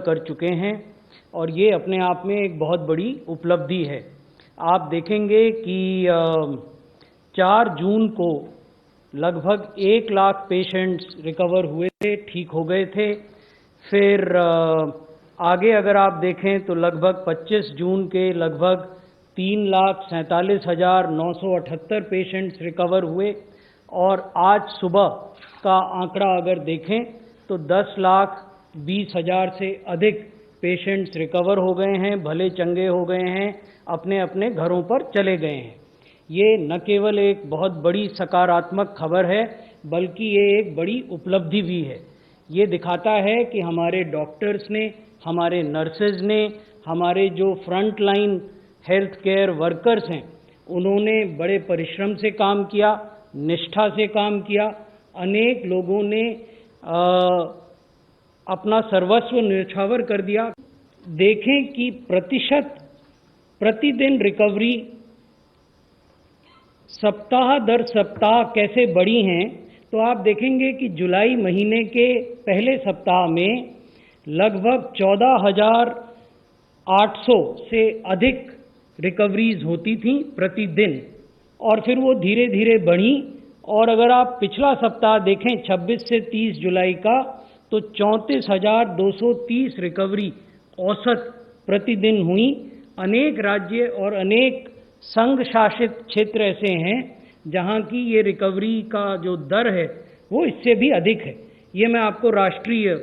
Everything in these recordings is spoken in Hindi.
कर चुके हैं और ये अपने आप में एक बहुत बड़ी उपलब्धि है। आप देखेंगे कि 4 जून को लगभग 1 लाख पेशेंट्स रिकवर हुए थे, ठीक हो गए थे। फिर आगे अगर आप देखें तो लगभग 25 जून के लगभग 3,47,978 पेशेंट्स रिकवर हुए और आज सुबह का आंकड़ा अगर देखें तो 10,20,000 से अधिक पेशेंट्स रिकवर हो गए हैं, भले चंगे हो गए हैं, अपने अपने घरों पर चले गए हैं। ये न केवल एक बहुत बड़ी सकारात्मक खबर है बल्कि ये एक बड़ी उपलब्धि भी है। ये दिखाता है कि हमारे डॉक्टर्स ने, हमारे नर्सेज ने, हमारे जो front line health care workers हैं, उन्होंने बड़े परिश्रम से काम किया, निष्ठा से काम किया। अनेक लोगों ने अपना सर्वस्व न्यौछावर कर दिया। देखें कि प्रतिदिन रिकवरी सप्ताह दर सप्ताह कैसे बढ़ी हैं, तो आप देखेंगे कि जुलाई महीने के पहले सप्ताह में लगभग 14,800 से अधिक रिकवरीज होती थी प्रतिदिन और फिर वो धीरे धीरे बढ़ी और अगर आप पिछला सप्ताह देखें 26 से 30 जुलाई का तो 34,230 रिकवरी औसत प्रतिदिन हुई। अनेक राज्य और अनेक संघ शासित क्षेत्र ऐसे हैं जहां की ये रिकवरी का जो दर है वो इससे भी अधिक है। ये मैं आपको राष्ट्रीय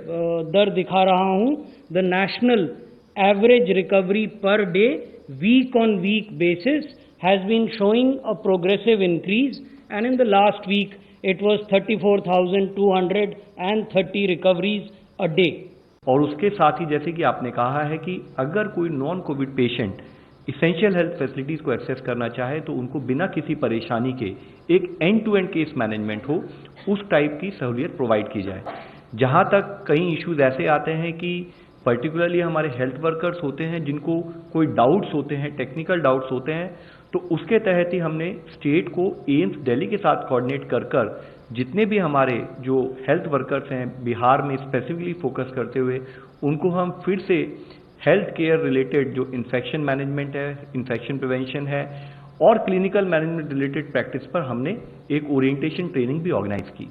दर दिखा रहा हूं। The national average recovery per day week on week basis has been showing a progressive increase and in the last week it was 34,230 recoveries a day. और उसके साथ ही जैसे कि आपने कहा है कि अगर कोई non covid patient essential health facilities को एक्सेस करना चाहे तो उनको बिना किसी परेशानी के एक end to end case management हो, उस टाइप की सहूलियत प्रोवाइड की जाए। जहां तक कई इश्यूज ऐसे आते हैं कि पर्टिकुलरली हमारे हेल्थ वर्कर्स होते हैं जिनको कोई डाउट्स होते हैं, टेक्निकल डाउट्स होते हैं, तो उसके तहत ही हमने स्टेट को एम्स दिल्ली के साथ कोऑर्डिनेट कर जितने भी हमारे जो हेल्थ वर्कर्स हैं बिहार में स्पेसिफिकली फोकस करते हुए उनको हम फिर से हेल्थ केयर रिलेटेड जो इन्फेक्शन मैनेजमेंट है, इन्फेक्शन प्रिवेंशन है और क्लिनिकल मैनेजमेंट रिलेटेड प्रैक्टिस पर हमने एक ओरिएंटेशन ट्रेनिंग भी ऑर्गेनाइज की।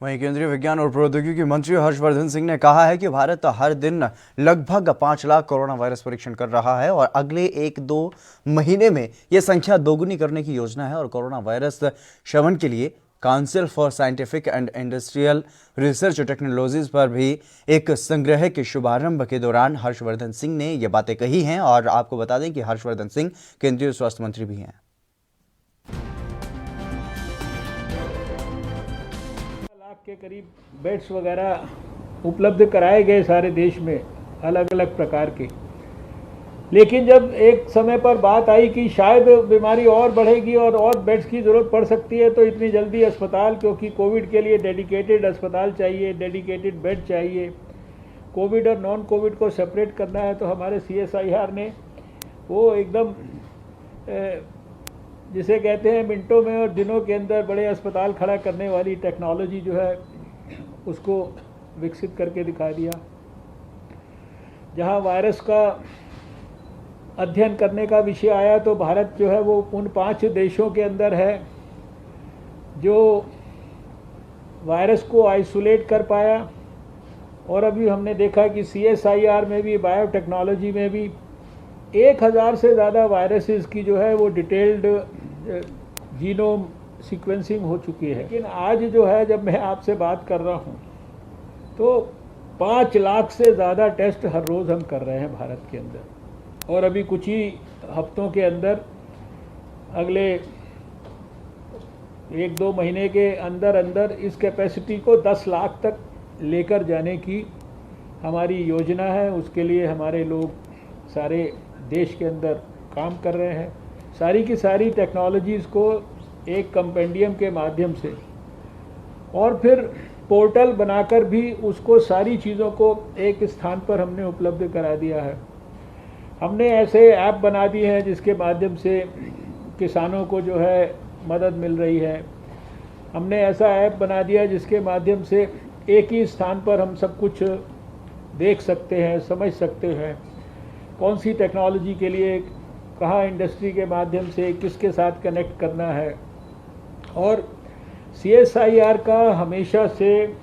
वहीं केंद्रीय विज्ञान और प्रौद्योगिकी मंत्री हर्षवर्धन सिंह ने कहा है कि भारत हर दिन लगभग 5 लाख कोरोना वायरस परीक्षण कर रहा है और अगले 1-2 महीने में यह संख्या दोगुनी करने की योजना है और कोरोना वायरस शमन के लिए council for scientific and industrial research technologies पर भी एक संग्रह के शुभारंभ के दौरान हर्षवर्धन सिंह ने ये बातें कही हैं। और आपको बता दें कि हर्षवर्धन सिंह केंद्रीय स्वास्थ्य मंत्री भी हैं। के करीब बेड्स वगैरह उपलब्ध कराए गए सारे देश में अलग अलग प्रकार के, लेकिन जब एक समय पर बात आई कि शायद बीमारी और बढ़ेगी और बेड्स की ज़रूरत पड़ सकती है तो इतनी जल्दी अस्पताल, क्योंकि कोविड के लिए डेडिकेटेड अस्पताल चाहिए, डेडिकेटेड बेड चाहिए, कोविड और नॉन कोविड को सेपरेट करना है, तो हमारे CSIR ने वो एकदम जिसे कहते हैं मिनटों में और दिनों के अंदर बड़े अस्पताल खड़ा करने वाली टेक्नोलॉजी जो है उसको विकसित करके दिखा दिया। जहां वायरस का अध्ययन करने का विषय आया तो भारत जो है वो उन 5 देशों के अंदर है जो वायरस को आइसोलेट कर पाया। और अभी हमने देखा कि CSIR में भी, बायोटेक्नोलॉजी में भी 1000 से ज़्यादा वायरसेस की जो है वो डिटेल्ड जीनोम सीक्वेंसिंग हो चुकी है। लेकिन आज जो है जब मैं आपसे बात कर रहा हूँ तो 5 लाख से ज़्यादा टेस्ट हर रोज़ हम कर रहे हैं भारत के अंदर और अभी कुछ ही हफ्तों के अंदर, अगले 1-2 महीने के अंदर अंदर इस कैपेसिटी को 10 लाख तक लेकर जाने की हमारी योजना है। उसके लिए हमारे लोग सारे देश के अंदर काम कर रहे हैं। सारी की सारी टेक्नोलॉजीज़ को एक कंपेंडियम के माध्यम से और फिर पोर्टल बनाकर भी उसको सारी चीज़ों को एक स्थान पर हमने उपलब्ध करा दिया है। हमने ऐसे ऐप बना दिए हैं जिसके माध्यम से किसानों को जो है मदद मिल रही है। हमने ऐसा ऐप बना दिया जिसके माध्यम से एक ही स्थान पर हम सब कुछ देख सकते हैं, समझ सकते हैं, कौन सी टेक्नोलॉजी के लिए कहाँ इंडस्ट्री के माध्यम से किसके साथ कनेक्ट करना है। और CSIR का हमेशा से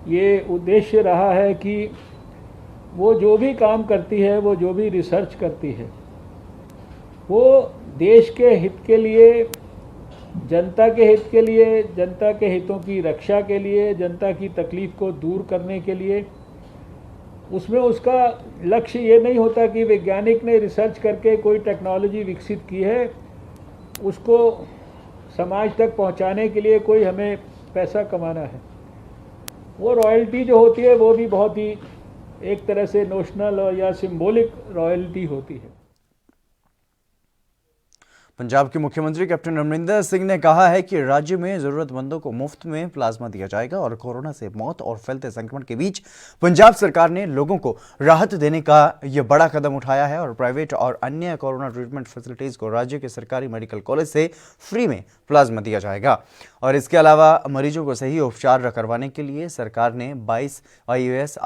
ये उद्देश्य रहा है कि वो जो भी काम करती है, वो जो भी रिसर्च करती है, वो देश के हित के लिए, जनता के हित के लिए, जनता के हितों की रक्षा के लिए, जनता की तकलीफ को दूर करने के लिए, उसमें उसका लक्ष्य ये नहीं होता कि वैज्ञानिक ने रिसर्च करके कोई टेक्नोलॉजी विकसित की है, उसको समाज तक पहुंचाने के लिए कोई हमें पैसा कमाना है। वो रॉयल्टी जो होती है वो भी बहुत ही एक तरह से नोशनल और या सिंबॉलिक रॉयल्टी होती है। पंजाब के मुख्यमंत्री कैप्टन अमरिंदर सिंह ने कहा है कि राज्य में जरूरतमंदों को मुफ्त में प्लाज्मा दिया जाएगा और कोरोना से मौत और फैलते संक्रमण के बीच पंजाब सरकार ने लोगों को राहत देने का यह बड़ा कदम उठाया है और प्राइवेट और अन्य कोरोना ट्रीटमेंट फैसिलिटीज को राज्य के सरकारी मेडिकल कॉलेज से फ्री में प्लाज्मा दिया जाएगा। और इसके अलावा मरीजों को सही उपचार करवाने के लिए सरकार ने 22 IAS,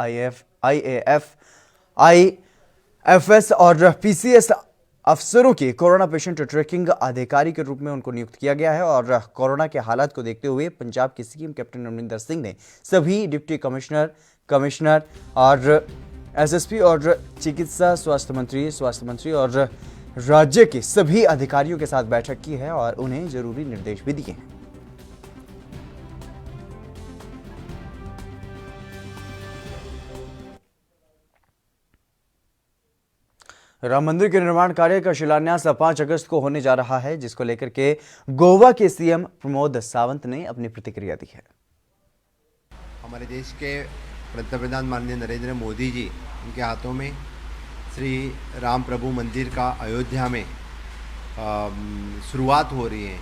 IAF, IFS और PCS अफसरों की कोरोना पेशेंट ट्रैकिंग अधिकारी के रूप में उनको नियुक्त किया गया है। और कोरोना के हालात को देखते हुए पंजाब के सीएम कैप्टन अमरिंदर सिंह ने सभी डिप्टी कमिश्नर और SSP और चिकित्सा स्वास्थ्य मंत्री और राज्य के सभी अधिकारियों के साथ बैठक की है और उन्हें जरूरी निर्देश भी दिए हैं। राम मंदिर के निर्माण कार्य का शिलान्यास 5 अगस्त को होने जा रहा है, जिसको लेकर के गोवा के CM प्रमोद सावंत ने अपनी प्रतिक्रिया दी है। हमारे देश के प्रधानमंत्री माननीय नरेंद्र मोदी जी, उनके हाथों में श्री राम प्रभु मंदिर का अयोध्या में शुरुआत हो रही है।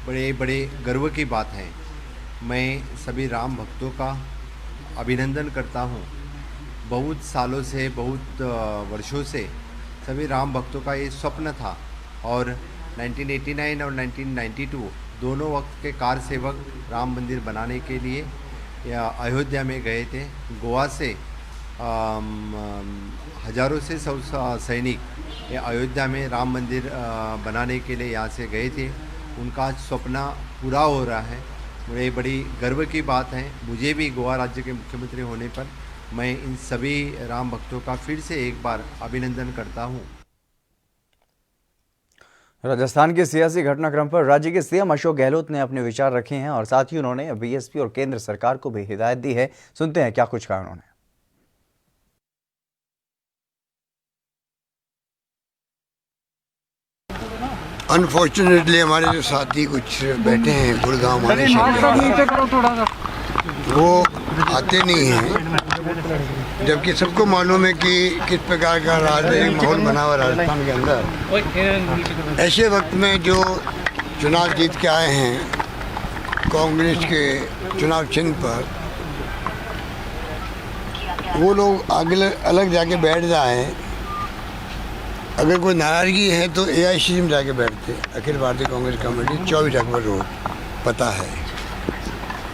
बड़े बड़े गर्व की बात है। मैं सभी राम भक्तों का अभिनंदन करता हूँ। बहुत सालों से, बहुत वर्षों से सभी राम भक्तों का ये स्वप्न था और 1989 और 1992 दोनों वक्त के कार सेवक राम मंदिर बनाने के लिए अयोध्या में गए थे। गोवा से हजारों से सैनिक अयोध्या में राम मंदिर बनाने के लिए यहाँ से गए थे। उनका सपना पूरा हो रहा है। ये बड़ी गर्व की बात है। मुझे भी गोवा राज्य के मुख्यमंत्री होने पर मैं इन सभी राम भक्तों का फिर से एक बार अभिनंदन करता हूं। राजस्थान के सियासी घटनाक्रम पर राज्य के CM अशोक गहलोत ने अपने विचार रखे हैं और साथ ही उन्होंने BSP और केंद्र सरकार को भी हिदायत दी है। सुनते हैं क्या कुछ कहा उन्होंने। अनफॉर्चुनेटली हमारे जो साथी कुछ बैठे हैं गुड़गांव वाले वो आते नहीं हैं, जबकि सबको मालूम है कि किस प्रकार का राजनीतिक माहौल बना हुआ राजस्थान के अंदर। ऐसे वक्त में जो चुनाव जीत के आए हैं कांग्रेस के चुनाव चिन्ह पर, वो लोग आगे अलग जाके बैठ जाएं। अगर कोई नाराज़गी है तो AICC में जाके बैठते, अखिल भारतीय कांग्रेस कमेटी 24 अक्टूबर रोड पता है,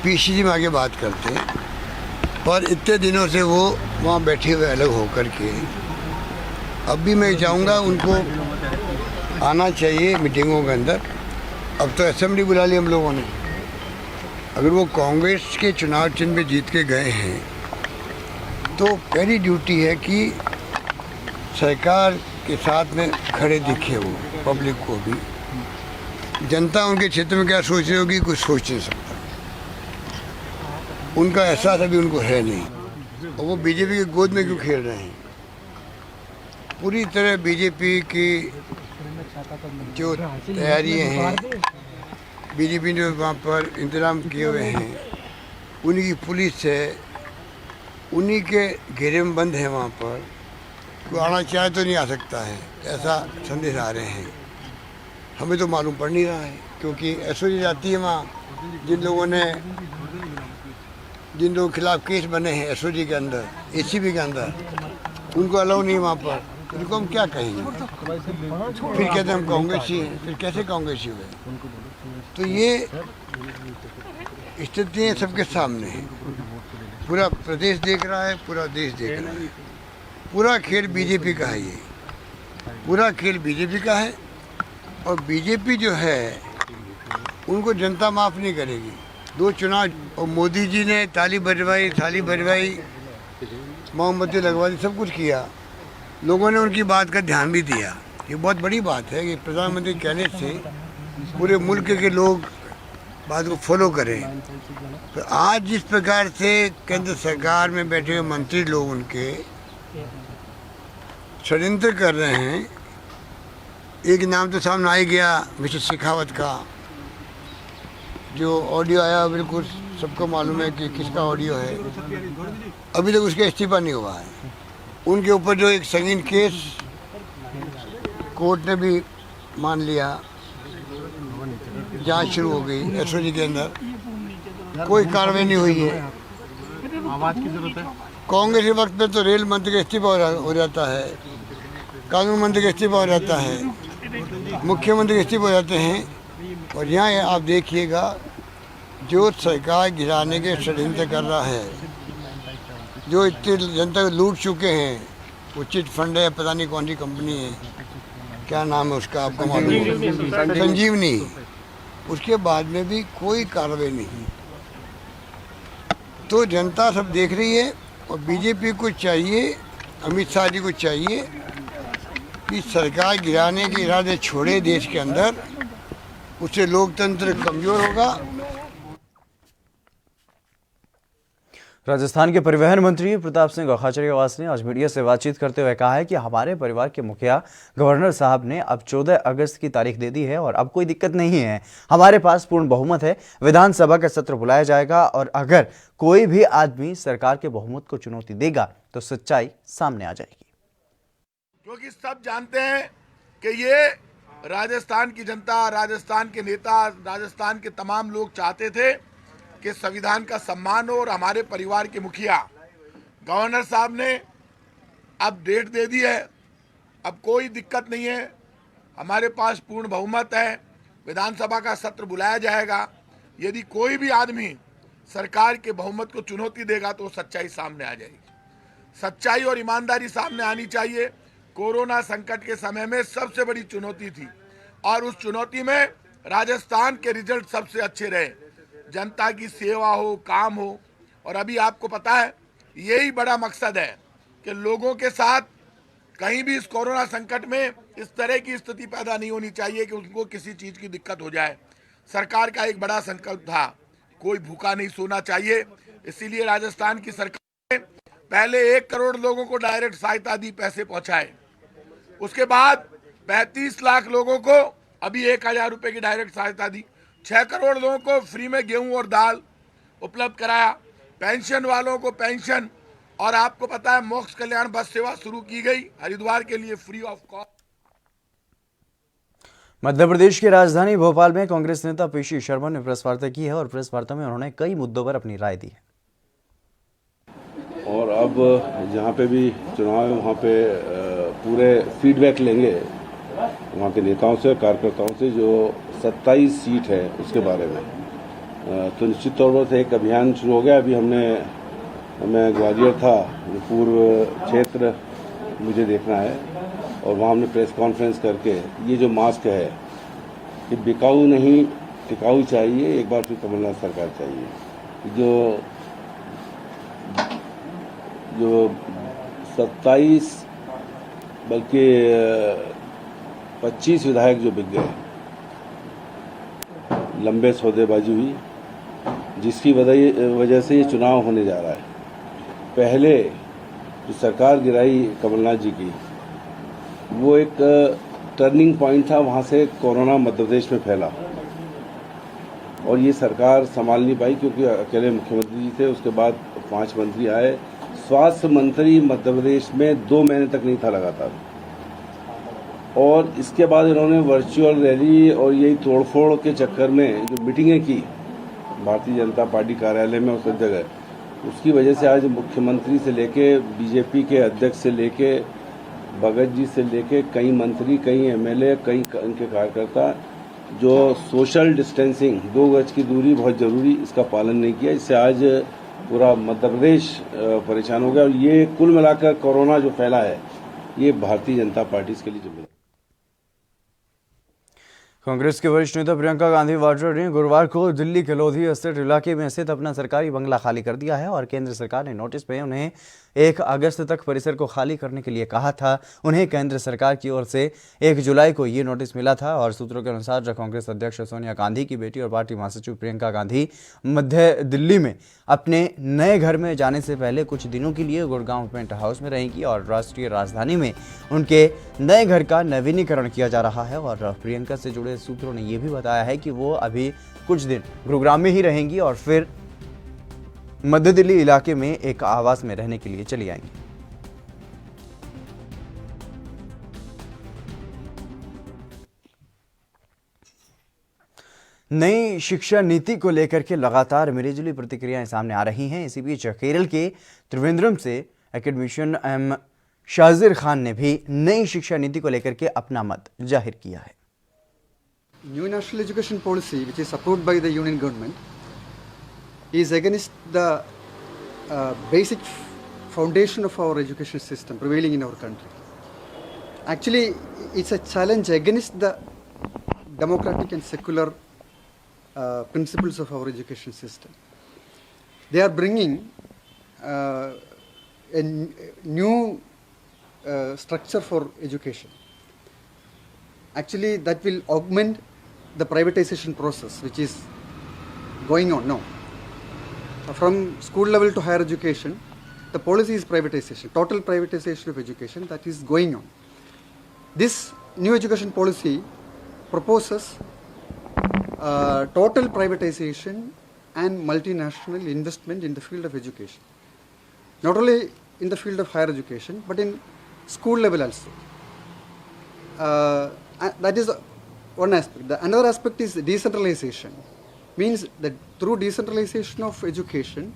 PCC में आके बात करते। पर इतने दिनों से वो वहाँ बैठे हुए अलग होकर के, अब भी मैं चाहूँगा उनको आना चाहिए मीटिंगों के अंदर। अब तो असेंबली बुला ली हम लोगों ने। अगर वो कांग्रेस के चुनाव चिन्ह में जीत के गए हैं तो पहली ड्यूटी है कि सरकार के साथ में खड़े दिखे वो पब्लिक को भी। जनता उनके क्षेत्र में क्या सोच रही होगी कुछ सोच नहीं सकता, उनका एहसास अभी उनको है नहीं। और वो बीजेपी की गोद में क्यों खेल रहे हैं? पूरी तरह बीजेपी की जो तैयारियां हैं, बीजेपी ने वहाँ पर इंतजाम किए हुए हैं, उन्हीं की पुलिस है, उन्हीं के घेरे में बंद है। वहाँ पर कोई आना चाहे तो नहीं आ सकता है, ऐसा संदेश आ रहे हैं। हमें तो मालूम पड़ नहीं रहा है, क्योंकि SOG जाती है वहाँ। जिन लोगों के खिलाफ केस बने हैं SOG के अंदर, ACP के अंदर, उनको अलाउ नहीं वहाँ पर। उनको हम क्या कहेंगे? फिर कहते हैं हम कांग्रेसी हैं, फिर कैसे कांग्रेसी हुए? तो ये स्थितियाँ सबके सामने हैं। पूरा प्रदेश देख रहा है, पूरा देश देख रहा है। पूरा खेल बीजेपी का है, ये पूरा खेल बीजेपी का है। और बीजेपी जो है उनको जनता माफ़ नहीं करेगी। 2 चुनाव और मोदी जी ने थाली भरवाई, मोमबत्ती लगवा दी, सब कुछ किया। लोगों ने उनकी बात का ध्यान भी दिया। ये बहुत बड़ी बात है कि प्रधानमंत्री कहने से पूरे मुल्क के लोग बात को फॉलो करें। तो आज जिस प्रकार से केंद्र सरकार में बैठे हुए मंत्री लोग उनके षड्यंत्र कर रहे हैं, एक नाम तो सामने आ ही गया मिस्टर शेखावत का, जो ऑडियो आया बिल्कुल सबको मालूम है कि किसका ऑडियो है। अभी तक उसका इस्तीफा नहीं हुआ है। उनके ऊपर जो एक संगीन केस कोर्ट ने भी मान लिया, जांच शुरू हो गई एसओजी के अंदर, कोई कार्रवाई नहीं हुई है। आवाज की जरूरत है। कांग्रेस के वक्त में तो रेल मंत्री का इस्तीफा हो जाता है, कानून मंत्री का इस्तीफा हो जाता है, मुख्यमंत्री के इस्तीफा हो जाते हैं। और यहाँ आप देखिएगा जो सरकार गिराने के षड्यंत्र कर रहा है, जो इतनी जनता को लूट चुके हैं, वो चिट फंड है, पता नहीं कौन सी कंपनी है, क्या नाम है उसका आपको मालूम है, संजीवनी, उसके बाद में भी कोई कार्रवाई नहीं। तो जनता सब देख रही है। और बीजेपी को चाहिए, अमित शाह जी को चाहिए कि सरकार गिराने के इरादे छोड़े देश के अंदर, उससे लोकतंत्र कमजोर होगा। राजस्थान के परिवहन मंत्री प्रताप सिंह खाचरियावास ने आज मीडिया से बातचीत करते हुए कहा है कि हमारे परिवार के मुखिया गवर्नर साहब ने अब 14 अगस्त की तारीख दे दी है और अब कोई दिक्कत नहीं है। हमारे पास पूर्ण बहुमत है, विधानसभा का सत्र बुलाया जाएगा और अगर कोई भी आदमी सरकार के बहुमत को चुनौती देगा तो सच्चाई सामने आ जाएगी। क्योंकि सब जानते हैं कि ये राजस्थान की जनता, राजस्थान के नेता, राजस्थान के तमाम लोग चाहते थे कि संविधान का सम्मान हो। और हमारे परिवार के मुखिया गवर्नर साहब ने अब डेट दे दी है, अब कोई दिक्कत नहीं है, हमारे पास पूर्ण बहुमत है, विधानसभा का सत्र बुलाया जाएगा। यदि कोई भी आदमी सरकार के बहुमत को चुनौती देगा तो सच्चाई सामने आ जाएगी। सच्चाई और ईमानदारी सामने आनी चाहिए। कोरोना संकट के समय में सबसे बड़ी चुनौती थी और उस चुनौती में राजस्थान के रिजल्ट सबसे अच्छे रहे। जनता की सेवा हो, काम हो। और अभी आपको पता है यही बड़ा मकसद है कि लोगों के साथ कहीं भी इस कोरोना संकट में इस तरह की स्थिति पैदा नहीं होनी चाहिए कि उनको किसी चीज की दिक्कत हो जाए। सरकार का एक बड़ा संकल्प था, कोई भूखा नहीं सोना चाहिए। इसीलिए राजस्थान की सरकार ने पहले 1 करोड़ लोगों को डायरेक्ट सहायता दी, पैसे पहुंचाए। उसके बाद 35 लाख लोगों को अभी 1000 रुपए की डायरेक्ट सहायता दी। 6 करोड़ लोगों को फ्री में गेहूं और दाल उपलब्ध कराया। पेंशन वालों को पेंशन, और आपको पता है मोक्ष कल्याण बस सेवा शुरू की गई हरिद्वार के लिए free of cost. Madhya Pradesh की राजधानी भोपाल में कांग्रेस नेता पीसी शर्मा ने प्रेस वार्ता की है और प्रेस वार्ता में उन्होंने कई मुद्दों पर अपनी राय दी है। और अब जहाँ पे भी चुनाव है वहाँ पे पूरे फीडबैक लेंगे वहाँ के नेताओं से, कार्यकर्ताओं से, जो 27 सीट है उसके बारे में। तो निश्चित तौर पर एक अभियान शुरू हो गया। अभी मैं ग्वालियर था, पूर्व क्षेत्र मुझे देखना है, और वहाँ हमने प्रेस कॉन्फ्रेंस करके ये जो मास्क है कि बिकाऊ नहीं टिकाऊ चाहिए, एक बार फिर कमलनाथ सरकार चाहिए। जो 27 बल्कि 25 विधायक जो बिक गए, लंबे सौदेबाजी हुई, जिसकी वजह से ये चुनाव होने जा रहा है। पहले जो सरकार गिराई कमलनाथ जी की, वो एक टर्निंग पॉइंट था। वहाँ से कोरोना मध्य प्रदेश में फैला और ये सरकार संभाल नहीं पाई क्योंकि अकेले मुख्यमंत्री जी थे। उसके बाद 5 मंत्री आए। स्वास्थ्य मंत्री मध्य प्रदेश में 2 महीने तक नहीं था लगातार, और इसके बाद इन्होंने वर्चुअल रैली और यही तोड़फोड़ के चक्कर में जो मीटिंगें की भारतीय जनता पार्टी कार्यालय में, उस जगह, उसकी वजह से आज मुख्यमंत्री से लेके बीजेपी के अध्यक्ष से लेके भगत जी से लेके कई मंत्री, कई एमएलए, कई इनके कार्यकर्ता जो सोशल डिस्टेंसिंग, 2 गज की दूरी बहुत जरूरी, इसका पालन नहीं किया। इससे आज पूरा मध्य प्रदेश परेशान हो गया। और ये कुल मिलाकर कोरोना जो फैला है ये भारतीय जनता पार्टी के लिए जिम्मेदार। कांग्रेस के वरिष्ठ नेता प्रियंका गांधी वाड्रा ने गुरुवार को दिल्ली के लोधी एस्टेट इलाके में स्थित अपना सरकारी बंगला खाली कर दिया है और केंद्र सरकार ने नोटिस में उन्हें 1 अगस्त तक परिसर को खाली करने के लिए कहा था। उन्हें केंद्र सरकार की ओर से 1 जुलाई को ये नोटिस मिला था और सूत्रों के अनुसार कांग्रेस अध्यक्ष सोनिया गांधी की बेटी और पार्टी महासचिव प्रियंका गांधी मध्य दिल्ली में अपने नए घर में जाने से पहले कुछ दिनों के लिए गुड़गांव पेंट हाउस में रहेंगी और राष्ट्रीय राजधानी में उनके नए घर का नवीनीकरण किया जा रहा है। और प्रियंका से जुड़े सूत्रों ने यह भी बताया है कि वो अभी कुछ दिन गुरुग्राम में ही रहेंगी और फिर मध्य दिल्ली इलाके में एक आवास में रहने के लिए चली आएंगी। नई शिक्षा नीति को लेकर के लगातार मिलीजुली प्रतिक्रियाएं सामने आ रही हैं। इसी बीच केरल के त्रिवेंद्रम से एकेडमिशियन एम शाजिर खान ने भी नई शिक्षा नीति को लेकर के अपना मत जाहिर किया है। New national education policy, which is approved by the union government, is against the basic foundation of our education system prevailing in our country. Actually, it's a challenge against the democratic and secular principles of our education system. They are bringing a new structure for education. Actually, that will augment the privatization process which is going on now. From school level to higher education, the policy is privatization, total privatization of education that is going on. This new education policy proposes total privatization and multinational investment in the field of education. Not only in the field of higher education, but in school level also. That is one aspect. The another aspect is decentralization. Means that through decentralization of education.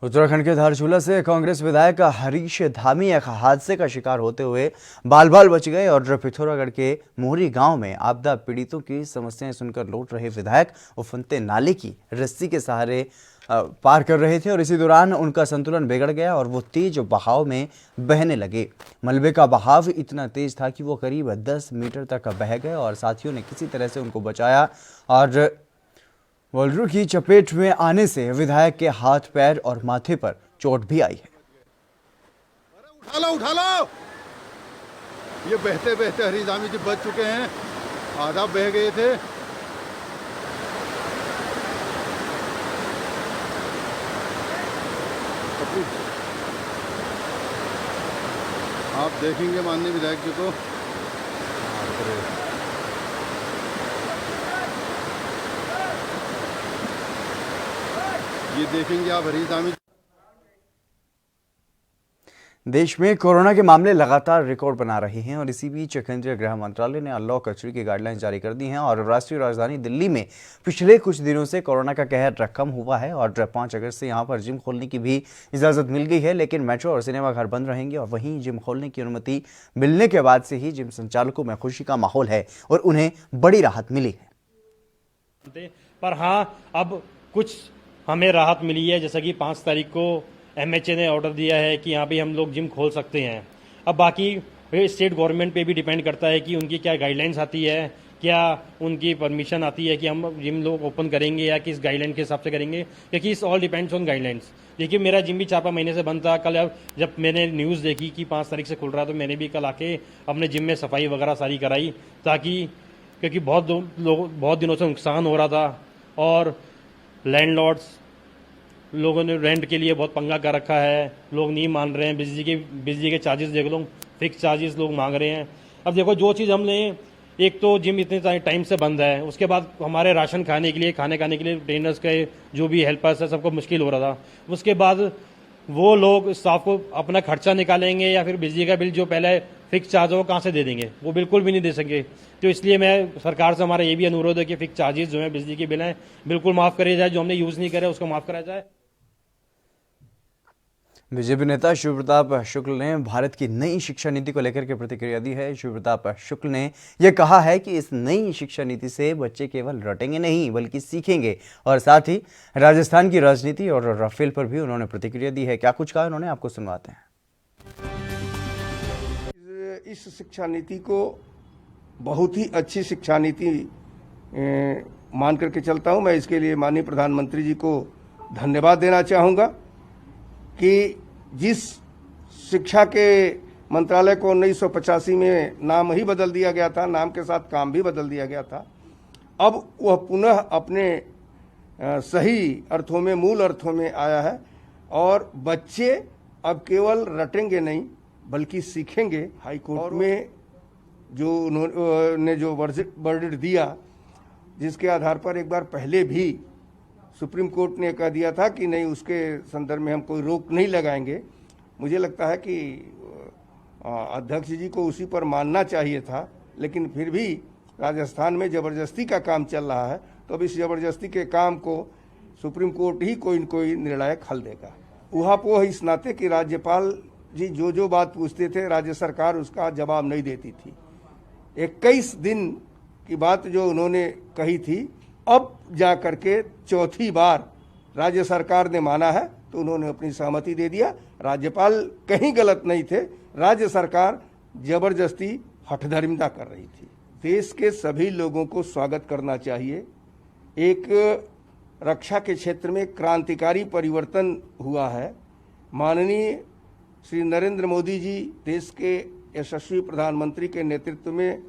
Uttarakhand के धारचूला से कांग्रेस विधायक हरीश धामी एक हादसे का शिकार होते हुए बाल बाल बच गए और पिथौरागढ़ के मोहरी गांव में आपदा पीड़ितों की समस्याएं सुनकर लौट रहे विधायक उफनते नाले की रस्सी के सहारे पार कर रहे थे और इसी दौरान उनका संतुलन बिगड़ गया और वो तेज बहाव में बहने लगे। मलबे का बहाव इतना तेज था कि वो करीब 10 मीटर तक बह गए और साथियों ने किसी तरह से उनको बचाया और वोल्ड्रू की चपेट में आने से विधायक के हाथ पैर और माथे पर चोट भी आई है। उठा लो ये बहते बहते हरीश धामी जी बच चुके हैं, आधा बह गए थे। आप देखेंगे माननीय विधायक जी को, ये देखेंगे आप हरीश धामी। देश में कोरोना के मामले लगातार रिकॉर्ड बना रहे हैं और इसी बीच केंद्रीय गृह मंत्रालय ने अनलॉक 3 की गाइडलाइंस जारी कर दी हैं और राष्ट्रीय राजधानी दिल्ली में पिछले कुछ दिनों से कोरोना का कहर कम हुआ है और 5 अगस्त से यहां पर जिम खोलने की भी इजाज़त मिल गई है। लेकिन मेट्रो और सिनेमा घर बंद रहेंगे और वहीं जिम खोलने की अनुमति मिलने के बाद से ही जिम संचालकों में खुशी का माहौल है और उन्हें बड़ी राहत मिली है। पर हाँ, अब कुछ हमें राहत मिली है, जैसा कि 5 तारीख को MHA ने ऑर्डर दिया है कि यहाँ पे हम लोग जिम खोल सकते हैं। अब बाकी स्टेट गवर्नमेंट पे भी डिपेंड करता है कि उनकी क्या गाइडलाइंस आती है, क्या उनकी परमिशन आती है कि हम जिम लोग ओपन करेंगे या किस गाइडलाइन के हिसाब से करेंगे, क्योंकि इस ऑल डिपेंड्स ऑन गाइडलाइंस। देखिए, मेरा जिम भी 4 महीने से बंद था। कल जब मैंने न्यूज़ देखी कि 5 तारीख से खुल रहा है, तो मैंने भी कल आके अपने जिम में सफाई वगैरह सारी कराई, ताकि क्योंकि बहुत दिनों से नुकसान हो रहा था और लैंडलॉर्ड्स लोगों ने रेंट के लिए बहुत पंगा कर रखा है, लोग नहीं मान रहे हैं। बिजली के चार्जेस देख लो, फिक्स चार्जेस लोग मांग रहे हैं। अब देखो, जो चीज़ हमने, एक तो जिम इतने टाइम से बंद है, उसके बाद हमारे राशन खाने के लिए ट्रेनर्स के जो भी हेल्पर्स है सबको मुश्किल हो रहा था। उसके बाद वो लोग स्टाफ को अपना खर्चा निकालेंगे या फिर बिजली का बिल जो पहले फिक्स चार्ज हो वो कहाँ से दे देंगे, वो बिल्कुल भी नहीं दे सकेंगे। तो इसलिए मैं सरकार से हमारा ये भी अनुरोध है कि फिक्स चार्जेस जो है बिजली के बिल हैं बिल्कुल माफ़ करे जाए, जो हमने यूज़ नहीं करे उसको माफ़ करा जाए। बीजेपी नेता शिव प्रताप शुक्ल ने भारत की नई शिक्षा नीति को लेकर के प्रतिक्रिया दी है। शिव प्रताप शुक्ल ने यह कहा है कि इस नई शिक्षा नीति से बच्चे केवल रटेंगे नहीं बल्कि सीखेंगे, और साथ ही राजस्थान की राजनीति और राफेल पर भी उन्होंने प्रतिक्रिया दी है। क्या कुछ कहा उन्होंने, आपको सुनवाते हैं। इस शिक्षा नीति को बहुत ही अच्छी शिक्षा नीति मान करके चलता हूं। मैं इसके लिए माननीय प्रधानमंत्री जी को धन्यवाद देना चाहूँगा कि जिस शिक्षा के मंत्रालय को 1985 में नाम ही बदल दिया गया था, नाम के साथ काम भी बदल दिया गया था, अब वह पुनः अपने सही अर्थों में, मूल अर्थों में आया है और बच्चे अब केवल रटेंगे नहीं बल्कि सीखेंगे। हाईकोर्ट में जो उन्होंने जो वर्डिक्ट दिया, जिसके आधार पर एक बार पहले भी सुप्रीम कोर्ट ने कह दिया था कि नहीं, उसके संदर्भ में हम कोई रोक नहीं लगाएंगे। मुझे लगता है कि अध्यक्ष जी को उसी पर मानना चाहिए था, लेकिन फिर भी राजस्थान में ज़बरदस्ती का काम चल रहा है, तो अब इस ज़बरदस्ती के काम को सुप्रीम कोर्ट ही कोई न कोई निर्णायक हल देगा। ऊहापोह इस नाते कि राज्यपाल जी जो बात पूछते थे, राज्य सरकार उसका जवाब नहीं देती थी। 21 दिन की बात जो उन्होंने कही थी, अब जा करके चौथी बार राज्य सरकार ने माना है, तो उन्होंने अपनी सहमति दे दिया। राज्यपाल कहीं गलत नहीं थे, राज्य सरकार जबरदस्ती हठधर्मिता कर रही थी। देश के सभी लोगों को स्वागत करना चाहिए। एक रक्षा के क्षेत्र में क्रांतिकारी परिवर्तन हुआ है। माननीय श्री नरेंद्र मोदी जी, देश के यशस्वी प्रधानमंत्री के नेतृत्व में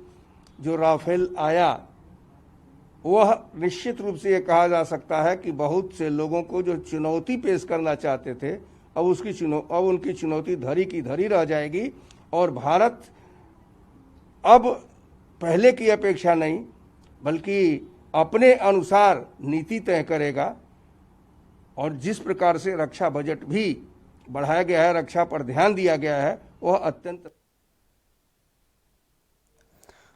जो राफेल आया, वह निश्चित रूप से ये कहा जा सकता है कि बहुत से लोगों को जो चुनौती पेश करना चाहते थे, अब उनकी चुनौती धरी की धरी रह जाएगी और भारत अब पहले की अपेक्षा नहीं बल्कि अपने अनुसार नीति तय करेगा। और जिस प्रकार से रक्षा बजट भी बढ़ाया गया है, रक्षा पर ध्यान दिया गया है, वह अत्यंत।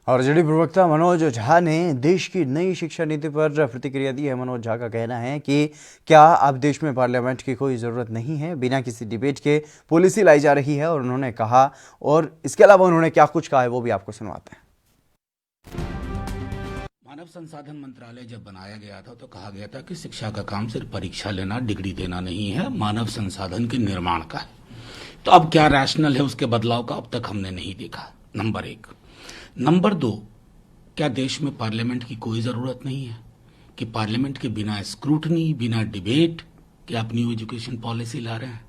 और जेडी प्रवक्ता मनोज झा ने देश की नई शिक्षा नीति पर प्रतिक्रिया दी है। मनोज झा का कहना है कि क्या अब देश में पार्लियामेंट की कोई ज़रूरत नहीं है, बिना किसी डिबेट के पॉलिसी लाई जा रही है। और उन्होंने कहा, और इसके अलावा उन्होंने क्या कुछ कहा है वो भी आपको सुनवाते हैं। मानव संसाधन मंत्रालय जब बनाया गया था तो कहा गया था कि शिक्षा का काम सिर्फ परीक्षा लेना, डिग्री देना नहीं है, मानव संसाधन के निर्माण का है। तो अब क्या रैशनल है उसके बदलाव का, अब तक हमने नहीं देखा, नंबर 1। नंबर 2, क्या देश में पार्लियामेंट की कोई जरूरत नहीं है कि पार्लियामेंट के बिना स्क्रूटनी, बिना डिबेट के आप न्यू एजुकेशन पॉलिसी ला रहे हैं?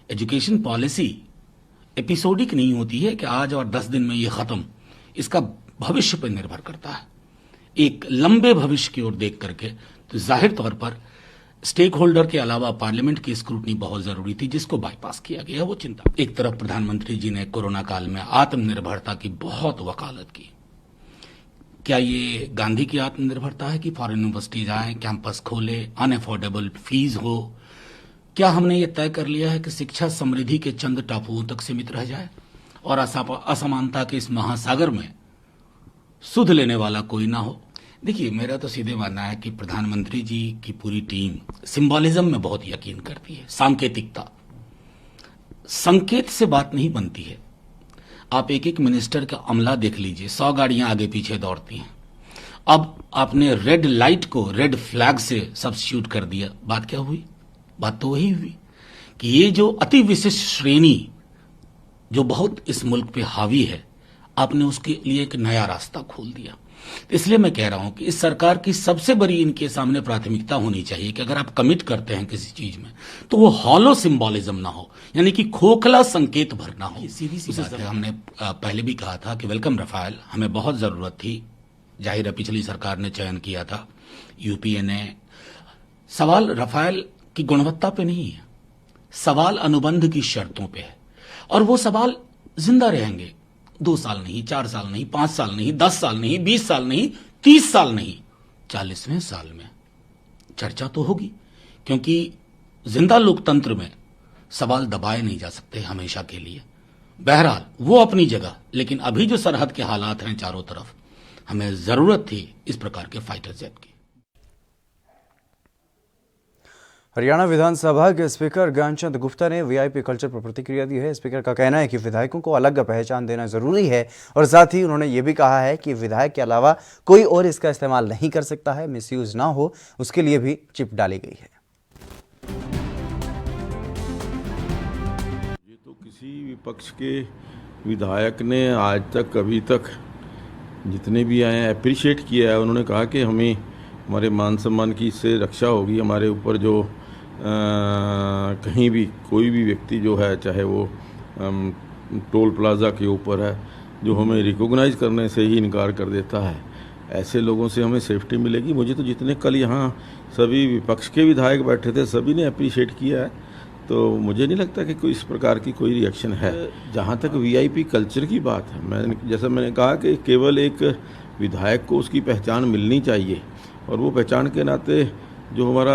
एजुकेशन पॉलिसी एपिसोडिक नहीं होती है कि आज और 10 दिन में ये खत्म, इसका भविष्य पर निर्भर करता है। एक लंबे भविष्य की ओर देख करके तो जाहिर तौर पर स्टेक होल्डर के अलावा पार्लियामेंट की स्क्रूटनी बहुत जरूरी थी, जिसको बाईपास किया गया, वो चिंता। एक तरफ प्रधानमंत्री जी ने कोरोना काल में आत्मनिर्भरता की बहुत वकालत की। क्या ये गांधी की आत्मनिर्भरता है कि फॉरेन यूनिवर्सिटीज आए, कैंपस खोले, अनअफोर्डेबल फीस हो? क्या हमने ये तय कर लिया है कि शिक्षा समृद्धि के चंद टापुओं तक सीमित रह जाए और असमानता के इस महासागर में सुध लेने वाला कोई ना हो? देखिए, मेरा तो सीधे मानना है कि प्रधानमंत्री जी की पूरी टीम सिंबॉलिज्म में बहुत यकीन करती है, सांकेतिकता। संकेत से बात नहीं बनती है। आप एक एक मिनिस्टर का अमला देख लीजिए, 100 गाड़ियां आगे पीछे दौड़ती हैं। अब आपने रेड लाइट को रेड फ्लैग से सब्स्टिट्यूट कर दिया, बात क्या हुई? बात तो वही हुई कि ये जो अति विशिष्ट श्रेणी जो बहुत इस मुल्क पे हावी है, आपने उसके लिए एक नया रास्ता खोल दिया। इसलिए मैं कह रहा हूं कि इस सरकार की सबसे बड़ी इनके सामने प्राथमिकता होनी चाहिए कि अगर आप कमिट करते हैं किसी चीज में तो वो हॉलो सिंबॉलिज्म ना हो, यानी कि खोखला संकेत भरना हो। सीधी सी बात है, हमने पहले भी कहा था कि वेलकम रफाल हमें बहुत जरूरत थी। जाहिर है पिछली सरकार ने चयन किया था, यूपीए ने। सवाल रफाल की गुणवत्ता पे नहीं है, सवाल अनुबंध की शर्तों पे है, और वो सवाल जिंदा रहेंगे। 2 साल नहीं, 4 साल नहीं, 5 साल नहीं, 10 साल नहीं, 20 साल नहीं, 30 साल नहीं, 40वें साल में चर्चा तो होगी, क्योंकि जिंदा लोकतंत्र में सवाल दबाए नहीं जा सकते हमेशा के लिए। बहरहाल वो अपनी जगह, लेकिन अभी जो सरहद के हालात हैं चारों तरफ, हमें जरूरत थी इस प्रकार के फाइटर जेट की। हरियाणा विधानसभा के स्पीकर ज्ञानचंद गुप्ता ने वीआईपी कल्चर पर प्रतिक्रिया दी है। स्पीकर का कहना है कि विधायकों को अलग पहचान देना जरूरी है और साथ ही उन्होंने ये भी कहा है कि विधायक के अलावा कोई और इसका इस्तेमाल नहीं कर सकता है। मिसयूज ना हो उसके लिए भी चिप डाली गई है। ये तो किसी विपक्ष के विधायक ने आज तक अभी तक जितने भी आए हैं अप्रिशिएट किया है। उन्होंने कहा कि हमें हमारे मान सम्मान की इससे रक्षा होगी। हमारे ऊपर जो कहीं भी कोई भी व्यक्ति जो है, चाहे वो टोल प्लाज़ा के ऊपर है, जो हमें रिकॉग्नाइज करने से ही इनकार कर देता है, ऐसे लोगों से हमें सेफ्टी मिलेगी। मुझे तो जितने कल यहाँ सभी विपक्ष के विधायक बैठे थे सभी ने अप्रिशिएट किया है, तो मुझे नहीं लगता कि कोई इस प्रकार की कोई रिएक्शन है। जहाँ तक वीआईपी कल्चर की बात है, जैसा मैंने कहा कि केवल एक विधायक को उसकी पहचान मिलनी चाहिए और वो पहचान के नाते जो हमारा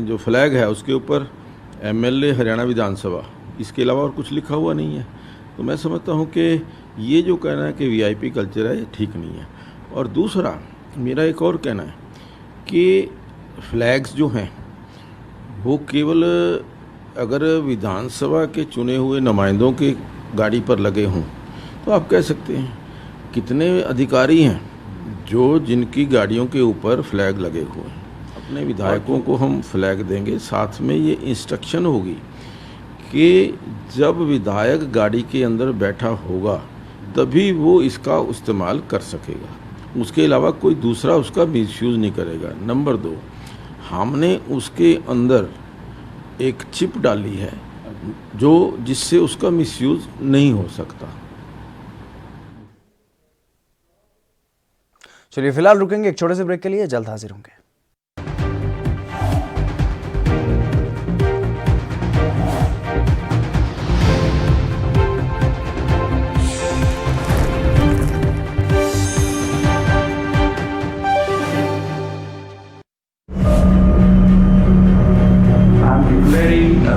जो फ्लैग है उसके ऊपर एमएलए हरियाणा विधानसभा, इसके अलावा और कुछ लिखा हुआ नहीं है। तो मैं समझता हूँ कि ये जो कहना है कि वीआईपी कल्चर है ये ठीक नहीं है। और दूसरा मेरा एक और कहना है कि फ्लैग्स जो हैं वो केवल अगर विधानसभा के चुने हुए नुमाइंदों के गाड़ी पर लगे हों तो आप कह सकते हैं। कितने अधिकारी हैं जो जिनकी गाड़ियों के ऊपर फ्लैग लगे हुए हैं। अपने विधायकों को हम फ्लैग देंगे, साथ में ये इंस्ट्रक्शन होगी कि जब विधायक गाड़ी के अंदर बैठा होगा तभी वो इसका इस्तेमाल कर सकेगा, उसके अलावा कोई दूसरा उसका मिसयूज़ नहीं करेगा। नंबर 2, हमने उसके अंदर एक चिप डाली है जो जिससे उसका मिसयूज़ नहीं हो सकता। चलिए फिलहाल रुकेंगे एक छोटे से ब्रेक के लिए, जल्द हाजिर होंगे।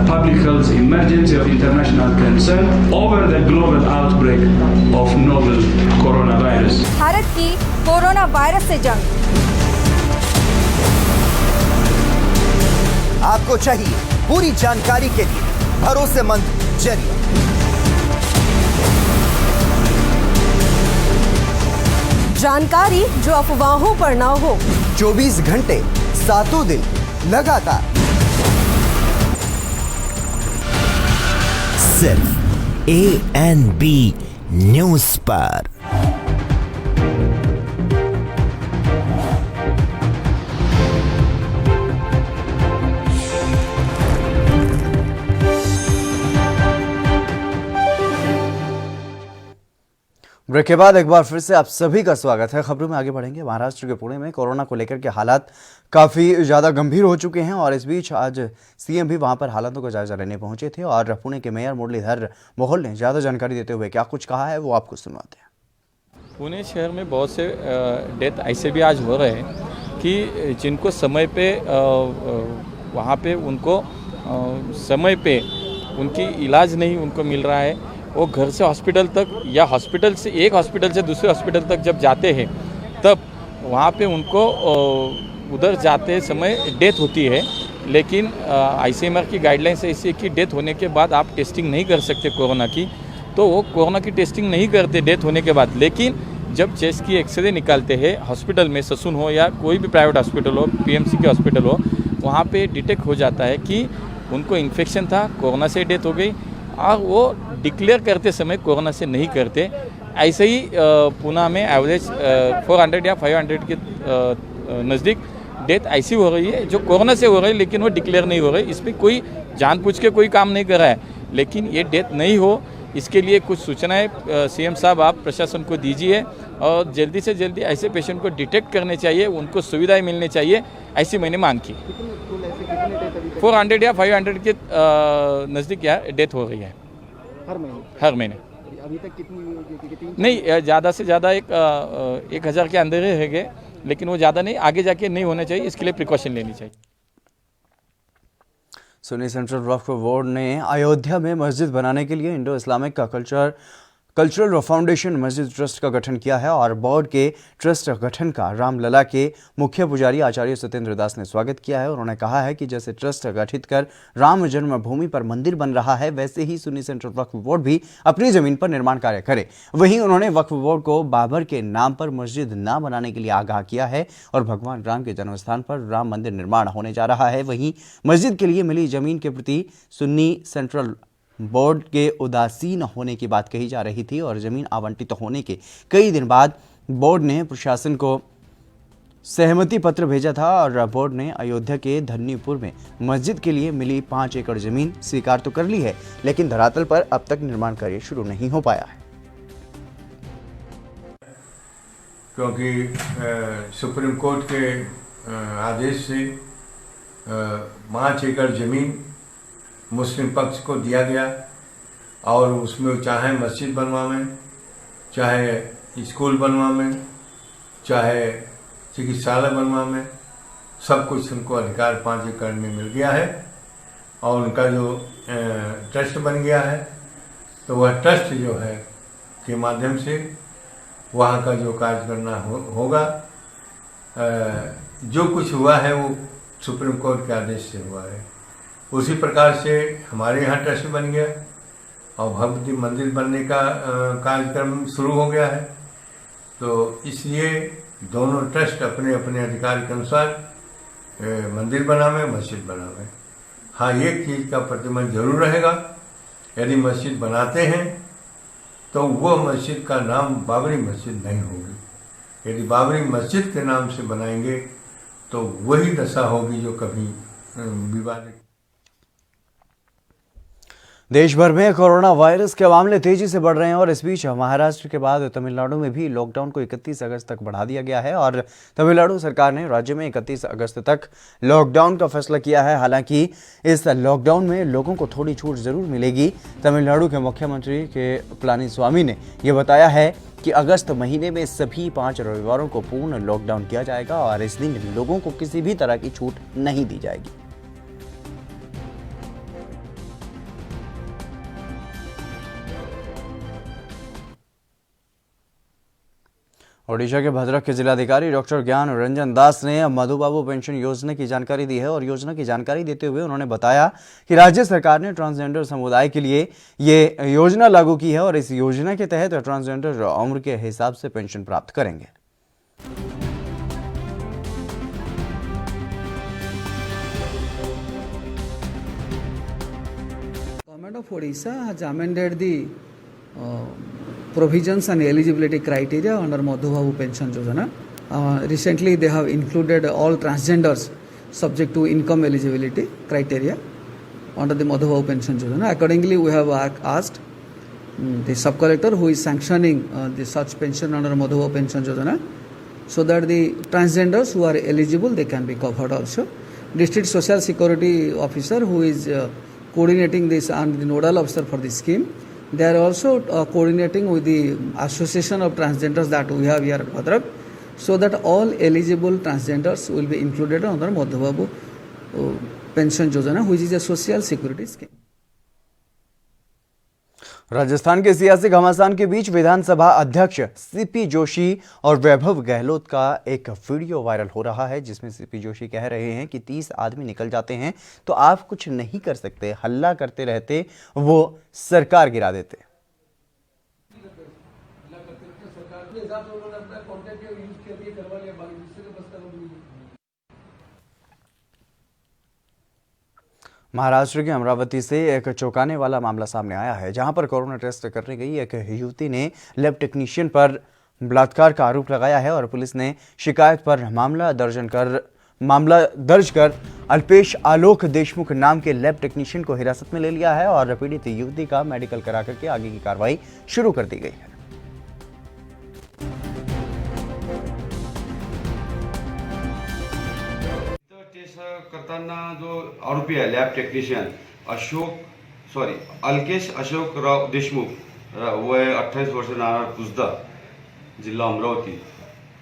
Public health emergency of international concern over the global outbreak of novel coronavirus. Bharat की कोरोना वायरस से जंग। आपको चाहिए पूरी जानकारी के लिए भरोसेमंद जरिया। जानकारी जो अफवाहों पर ना हो। 24 घंटे 7 दिन लगातार सिर्फ ANB न्यूज पर। ब्रेक के बाद एक बार फिर से आप सभी का स्वागत है। खबरों में आगे बढ़ेंगे। महाराष्ट्र के पुणे में कोरोना को लेकर के हालात काफ़ी ज़्यादा गंभीर हो चुके हैं और इस बीच आज सीएम भी वहां पर हालातों का जायजा लेने पहुंचे थे और पुणे के मेयर मुरलीधर मोहोल ने ज़्यादा जानकारी देते हुए क्या कुछ कहा है वो आपको सुनवाते हैं। पुणे शहर में बहुत से डेथ ऐसे भी आज हो रहे हैं कि जिनको समय पे वहाँ पे उनको समय पे उनकी इलाज नहीं उनको मिल रहा है। वो घर से हॉस्पिटल तक या हॉस्पिटल से एक हॉस्पिटल से दूसरे हॉस्पिटल तक जब जाते हैं तब वहाँ पे उनको उधर जाते समय डेथ होती है। लेकिन ICMR की गाइडलाइंस ऐसी है कि डेथ होने के बाद आप टेस्टिंग नहीं कर सकते कोरोना की, तो वो कोरोना की टेस्टिंग नहीं करते डेथ होने के बाद। लेकिन जब चेस्ट की एक्सरे निकालते हैं हॉस्पिटल में, ससून हो या कोई भी प्राइवेट हॉस्पिटल हो, PMC के हॉस्पिटल हो, वहाँ पे डिटेक्ट हो जाता है कि उनको इन्फेक्शन था, कोरोना से डेथ हो गई और वो डिक्लेयर करते समय कोरोना से नहीं करते। ऐसे ही पुणे में एवरेज 400 या 500 के नज़दीक डेथ ऐसी हो रही है जो कोरोना से हो रही है लेकिन वो डिक्लेयर नहीं हो रही। इसमें कोई जानबूझ के कोई काम नहीं कर रहा है, लेकिन ये डेथ नहीं हो इसके लिए कुछ सूचनाएं CM साहब आप प्रशासन को दीजिए और जल्दी से जल्दी ऐसे पेशेंट को डिटेक्ट करने चाहिए, उनको सुविधाएं मिलनी चाहिए, ऐसी मैंने मांग की। 400 या 500 के नज़दीक या डेथ हो रही है हर महीने। अभी तक कितनी नहीं, ज़्यादा से ज़्यादा 1000 के अंदर ही रह गए, लेकिन वो ज़्यादा नहीं, आगे जाके नहीं होना चाहिए, इसके लिए प्रिकॉशन लेनी चाहिए। सुन्नी सेंट्रल वक्फ बोर्ड ने अयोध्या में मस्जिद बनाने के लिए इंडो इस्लामिक का कल्चर कल्चरल फाउंडेशन मस्जिद ट्रस्ट का गठन किया है और बोर्ड के ट्रस्ट गठन का रामलला के मुख्य पुजारी आचार्य सत्येंद्र दास ने स्वागत किया है। उन्होंने कहा है कि जैसे ट्रस्ट गठित कर राम जन्मभूमि पर मंदिर बन रहा है, वैसे ही सुन्नी सेंट्रल वक्फ बोर्ड भी अपनी जमीन पर निर्माण कार्य करे। वहीं उन्होंने वक्फ बोर्ड को बाबर के नाम पर मस्जिद न बनाने के लिए आगाह किया है और भगवान राम के जन्मस्थान पर राम मंदिर निर्माण होने जा रहा है। वहीं मस्जिद के लिए मिली जमीन के प्रति सुन्नी सेंट्रल बोर्ड के उदासीन होने की बात कही जा रही थी और जमीन आवंटित होने के कई दिन बाद बोर्ड ने प्रशासन को सहमति पत्र भेजा था और बोर्ड ने अयोध्या के धन्नीपुर में मस्जिद के लिए मिली 5 एकड़ जमीन स्वीकार तो कर ली है, लेकिन धरातल पर अब तक निर्माण कार्य शुरू नहीं हो पाया है। क्योंकि सुप्रीम कोर्ट के आदेश से 5 एकड़ जमीन मुस्लिम पक्ष को दिया गया और उसमें चाहे मस्जिद बनवावें, चाहे स्कूल बनवावें, चाहे चिकित्सालय बनवावें, सब कुछ उनको अधिकार 5 एकड़ में मिल गया है। और उनका जो ट्रस्ट बन गया है, तो वह ट्रस्ट जो है के माध्यम से वहाँ का जो कार्य करना होगा, जो कुछ हुआ है वो सुप्रीम कोर्ट के आदेश से हुआ है। उसी प्रकार से हमारे यहाँ ट्रस्ट बन गया और भव्य मंदिर बनने का कार्यक्रम शुरू हो गया है। तो इसलिए दोनों ट्रस्ट अपने अपने अधिकार के अनुसार मंदिर बनावे, मस्जिद बनावे। हाँ, एक चीज़ का प्रतिबंध जरूर रहेगा, यदि मस्जिद बनाते हैं तो वह मस्जिद का नाम बाबरी मस्जिद नहीं होगी। यदि बाबरी मस्जिद के नाम से बनाएंगे तो वही दशा होगी जो कभी विवादित। देश भर में कोरोना वायरस के मामले तेजी से बढ़ रहे हैं और इस बीच महाराष्ट्र के बाद तमिलनाडु में भी लॉकडाउन को 31 अगस्त तक बढ़ा दिया गया है और तमिलनाडु सरकार ने राज्य में 31 अगस्त तक लॉकडाउन का फैसला किया है। हालांकि इस लॉकडाउन में लोगों को थोड़ी छूट जरूर मिलेगी। तमिलनाडु के मुख्यमंत्री के पलानीस्वामी ने यह बताया है कि अगस्त महीने में सभी 5 रविवारों को पूर्ण लॉकडाउन किया जाएगा और इस दिन लोगों को किसी भी तरह की छूट नहीं दी जाएगी। ओडिशा के भद्रक के जिलाधिकारी डॉक्टर ज्ञान रंजन दास ने मधुबाबू पेंशन योजना की जानकारी दी है और योजना की जानकारी देते हुए उन्होंने बताया कि राज्य सरकार ने ट्रांसजेंडर समुदाय के लिए ये योजना लागू की है और इस योजना के तहत ट्रांसजेंडर उम्र के हिसाब से पेंशन प्राप्त करेंगे। Government of Odisha has amended the provisions and eligibility criteria under Madhubabu Pension Yojana. Recently, they have included all transgenders subject to income eligibility criteria under the Madhubabu Pension Yojana. Accordingly, we have asked the sub-collector who is sanctioning the such pension under Madhubabu Pension Yojana, so that the transgenders who are eligible, they can be covered also. District Social Security Officer who is coordinating this and the nodal officer for the scheme, they are also coordinating with the Association of Transgenders that we have here at Bhadrak, so that all eligible transgenders will be included under Madhubabu Pension Yojana, which is a social security scheme. Rajasthan के सियासी घमासान के बीच विधानसभा अध्यक्ष सीपी जोशी और वैभव गहलोत का एक वीडियो वायरल हो रहा है, जिसमें सीपी जोशी कह रहे हैं कि 30 आदमी निकल जाते हैं तो आप कुछ नहीं कर सकते, हल्ला करते रहते, वो सरकार गिरा देते। महाराष्ट्र के अमरावती से एक चौंकाने वाला मामला सामने आया है, जहां पर कोरोना टेस्ट करने गई एक युवती ने लैब टेक्नीशियन पर बलात्कार का आरोप लगाया है और पुलिस ने शिकायत पर मामला दर्ज कर अल्पेश आलोक देशमुख नाम के लैब टेक्नीशियन को हिरासत में ले लिया है और पीड़ित युवती का मेडिकल करा करके आगे की कार्रवाई शुरू कर दी गई है। करताना जो आरोपी आहे लॅब टेक्निशियन अल्केश अशोकराव देशमुख, वय 28 वर्ष, राहणार कुसदा, जिल्हा अमरावती,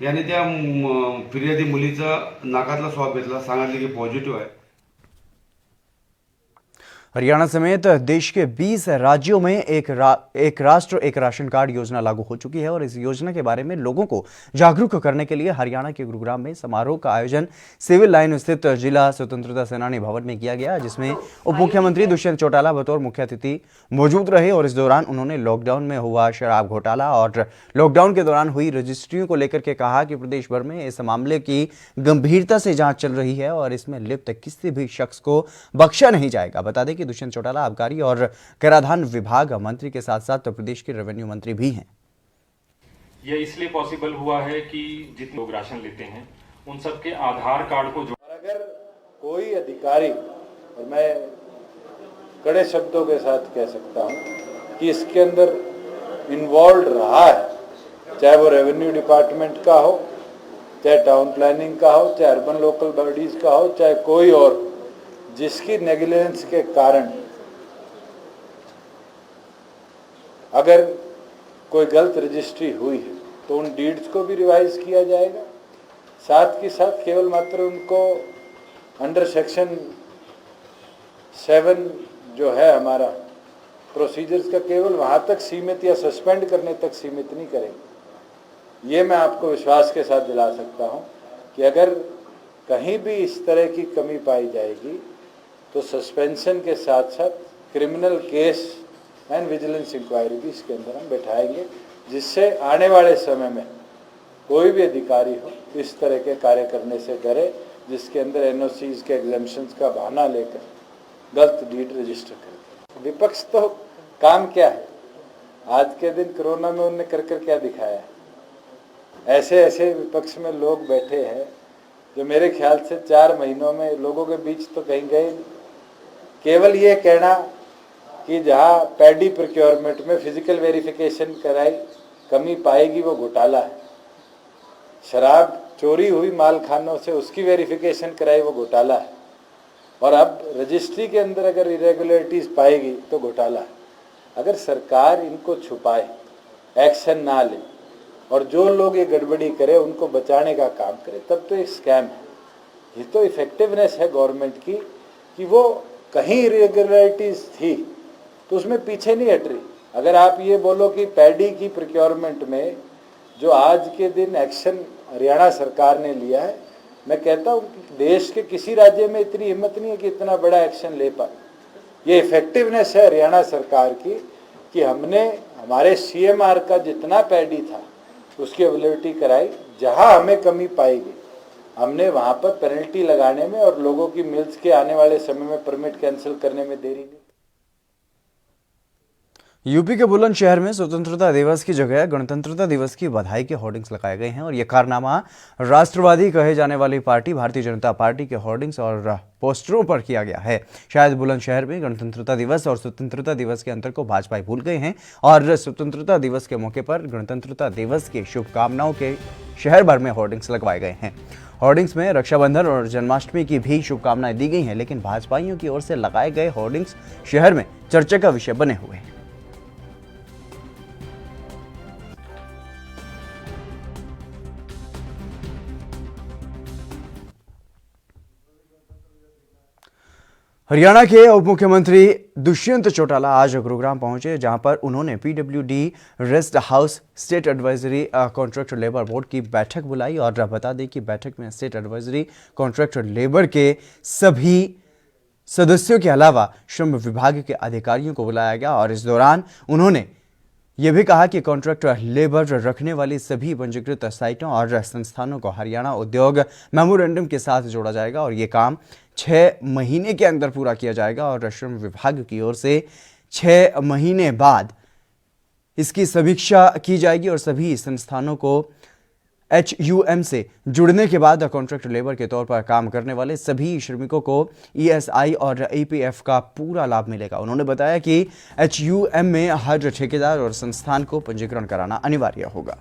याने त्या फिर्यादी मुलीचा नाकातला स्वाब घेतला, सांगितले की पॉझिटिव्ह आहे। हरियाणा समेत देश के 20 राज्यों में एक राष्ट्र एक राशन कार्ड योजना लागू हो चुकी है और इस योजना के बारे में लोगों को जागरूक करने के लिए हरियाणा के गुरुग्राम में समारोह का आयोजन सिविल लाइन स्थित जिला स्वतंत्रता सेनानी भवन में किया गया, जिसमें उप मुख्यमंत्री दुष्यंत चौटाला बतौर मुख्य अतिथि मौजूद रहे और इस दौरान उन्होंने लॉकडाउन में हुआ शराब घोटाला और लॉकडाउन के दौरान हुई रजिस्ट्रियों को लेकर के कहा कि प्रदेश भर में इस मामले की गंभीरता से जांच चल रही है और इसमें लिप्त किसी भी शख्स को बख्शा नहीं जाएगा। बता दें कि दुष्यंत चौटाला आबकारी और कराधान विभाग मंत्री के साथ साथ प्रदेश के रेवेन्यू मंत्री भी हैं। यह इसलिए पॉसिबल हुआ है कि जितने लोग राशन लेते हैं उन सबके आधार कार्ड को अगर कोई अधिकारी, और मैं कड़े शब्दों के साथ कह सकता हूं कि इसके अंदर इन्वॉल्व रहा है, चाहे वो रेवेन्यू डिपार्टमेंट का हो, चाहे टाउन प्लानिंग का हो, चाहे अर्बन लोकल बॉडीज का हो, चाहे कोई और, जिसकी नेग्लिजेंस के कारण अगर कोई गलत रजिस्ट्री हुई है तो उन डीड्स को भी रिवाइज किया जाएगा। साथ के साथ केवल मात्र उनको अंडर सेक्शन 7 जो है हमारा प्रोसीजर्स का, केवल वहां तक सीमित या सस्पेंड करने तक सीमित नहीं करेंगे। ये मैं आपको विश्वास के साथ दिला सकता हूं कि अगर कहीं भी इस तरह की कमी पाई जाएगी तो सस्पेंशन के साथ साथ criminal case and vigilance inquiry भी इसके अंदर हम बैठाएंगे, जिससे आने वाले समय में कोई भी अधिकारी हो इस तरह के कार्य करने से डरे, जिसके अंदर एनओसीज के एग्जेम्पशंस का बहाना लेकर गलत डीड रजिस्टर करे। विपक्ष तो काम क्या है, आज के दिन कोरोना में उन्होंने कर क्या दिखाया है। ऐसे ऐसे विपक्ष में लोग बैठे हैं जो मेरे ख्याल से 4 महीनों में लोगों के बीच तो कहीं गए नहीं। केवल ये कहना कि जहां पैडी प्रोक्योरमेंट में फिजिकल वेरिफिकेशन कराई कमी पाएगी वो घोटाला है, शराब चोरी हुई माल खानों से उसकी वेरिफिकेशन कराई वो घोटाला है, और अब रजिस्ट्री के अंदर अगर इरेगुलरिटीज पाएगी तो घोटाला है। अगर सरकार इनको छुपाए, एक्शन ना ले और जो लोग ये गड़बड़ी करे उनको बचाने का काम करे, तब तो एक स्कैम है। ये तो इफेक्टिवनेस है गवर्नमेंट की कि वो कहीं इरेगुलरिटीज थी तो उसमें पीछे नहीं हट रही। अगर आप ये बोलो कि पैडी की प्रोक्योरमेंट में जो आज के दिन एक्शन हरियाणा सरकार ने लिया है, मैं कहता हूँ कि देश के किसी राज्य में इतनी हिम्मत नहीं है कि इतना बड़ा एक्शन ले पाए। ये इफेक्टिवनेस है हरियाणा सरकार की कि हमने हमारे सीएमआर का जितना पैडी था उसकी अवेलेबिलिटी कराई, जहां हमें कमी पाएगी हमने वहां पर पेनल्टी लगाने में और लोगों की मिल्स के आने वाले समय में परमिट कैंसिल करने में देरी नहीं। यूपी के बुलंदशहर में स्वतंत्रता दिवस की जगह गणतंत्रता दिवस की बधाई के होर्डिंग्स लगाए गए हैं और यह कारनामा राष्ट्रवादी कहे जाने वाली पार्टी भारतीय जनता पार्टी के होर्डिंग्स और पोस्टरों पर किया गया है। शायद बुलंदशहर में गणतंत्रता दिवस और स्वतंत्रता दिवस के अंतर को भाजपाई भूल गए हैं और स्वतंत्रता दिवस के मौके पर गणतंत्रता दिवस की शुभकामनाओं के शहर भर में होर्डिंग्स लगवाए गए हैं। होर्डिंग्स में रक्षाबंधन और जन्माष्टमी की भी शुभकामनाएं दी गई हैं, लेकिन भाजपाइयों की ओर से लगाए गए होर्डिंग्स शहर में चर्चा का विषय बने हुए हैं। हरियाणा के उप मुख्यमंत्री दुष्यंत चौटाला आज गुरुग्राम पहुंचे, जहां पर उन्होंने PWD rest house state advisory contract labour board की बैठक बुलाई और बता दें कि बैठक में स्टेट एडवाइजरी कॉन्ट्रैक्ट लेबर के सभी सदस्यों के अलावा श्रम विभाग के अधिकारियों को बुलाया गया और इस दौरान उन्होंने यह भी कहा कि कॉन्ट्रैक्ट लेबर रखने वाली सभी पंजीकृत साइटों और संस्थानों को हरियाणा उद्योग मेमोरेंडम के साथ जोड़ा जाएगा और ये काम 6 महीने के अंदर पूरा किया जाएगा और श्रम विभाग की ओर से 6 महीने बाद इसकी समीक्षा की जाएगी और सभी संस्थानों को HUM से जुड़ने के बाद कॉन्ट्रैक्ट लेबर के तौर पर काम करने वाले सभी श्रमिकों को ESI और EPF का पूरा लाभ मिलेगा। उन्होंने बताया कि HUM में हर ठेकेदार और संस्थान को पंजीकरण कराना अनिवार्य होगा।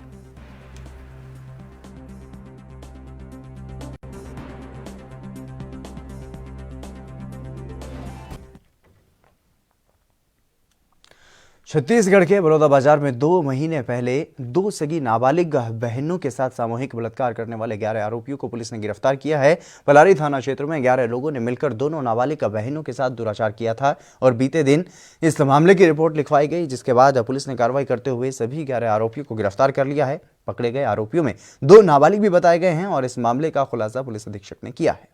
छत्तीसगढ़ के बड़ौदा बाजार में 2 महीने पहले 2 सगी नाबालिग बहनों के साथ सामूहिक बलात्कार करने वाले 11 आरोपियों को पुलिस ने गिरफ्तार किया है। पलारी थाना क्षेत्र में 11 लोगों ने मिलकर दोनों नाबालिग बहनों के साथ दुराचार किया था और बीते दिन इस मामले की रिपोर्ट लिखवाई गई, जिसके बाद पुलिस ने कार्रवाई करते हुए सभी 11 आरोपियों को गिरफ्तार कर लिया है। पकड़े गए आरोपियों में 2 नाबालिग भी बताए गए हैं और इस मामले का खुलासा पुलिस अधीक्षक ने किया है।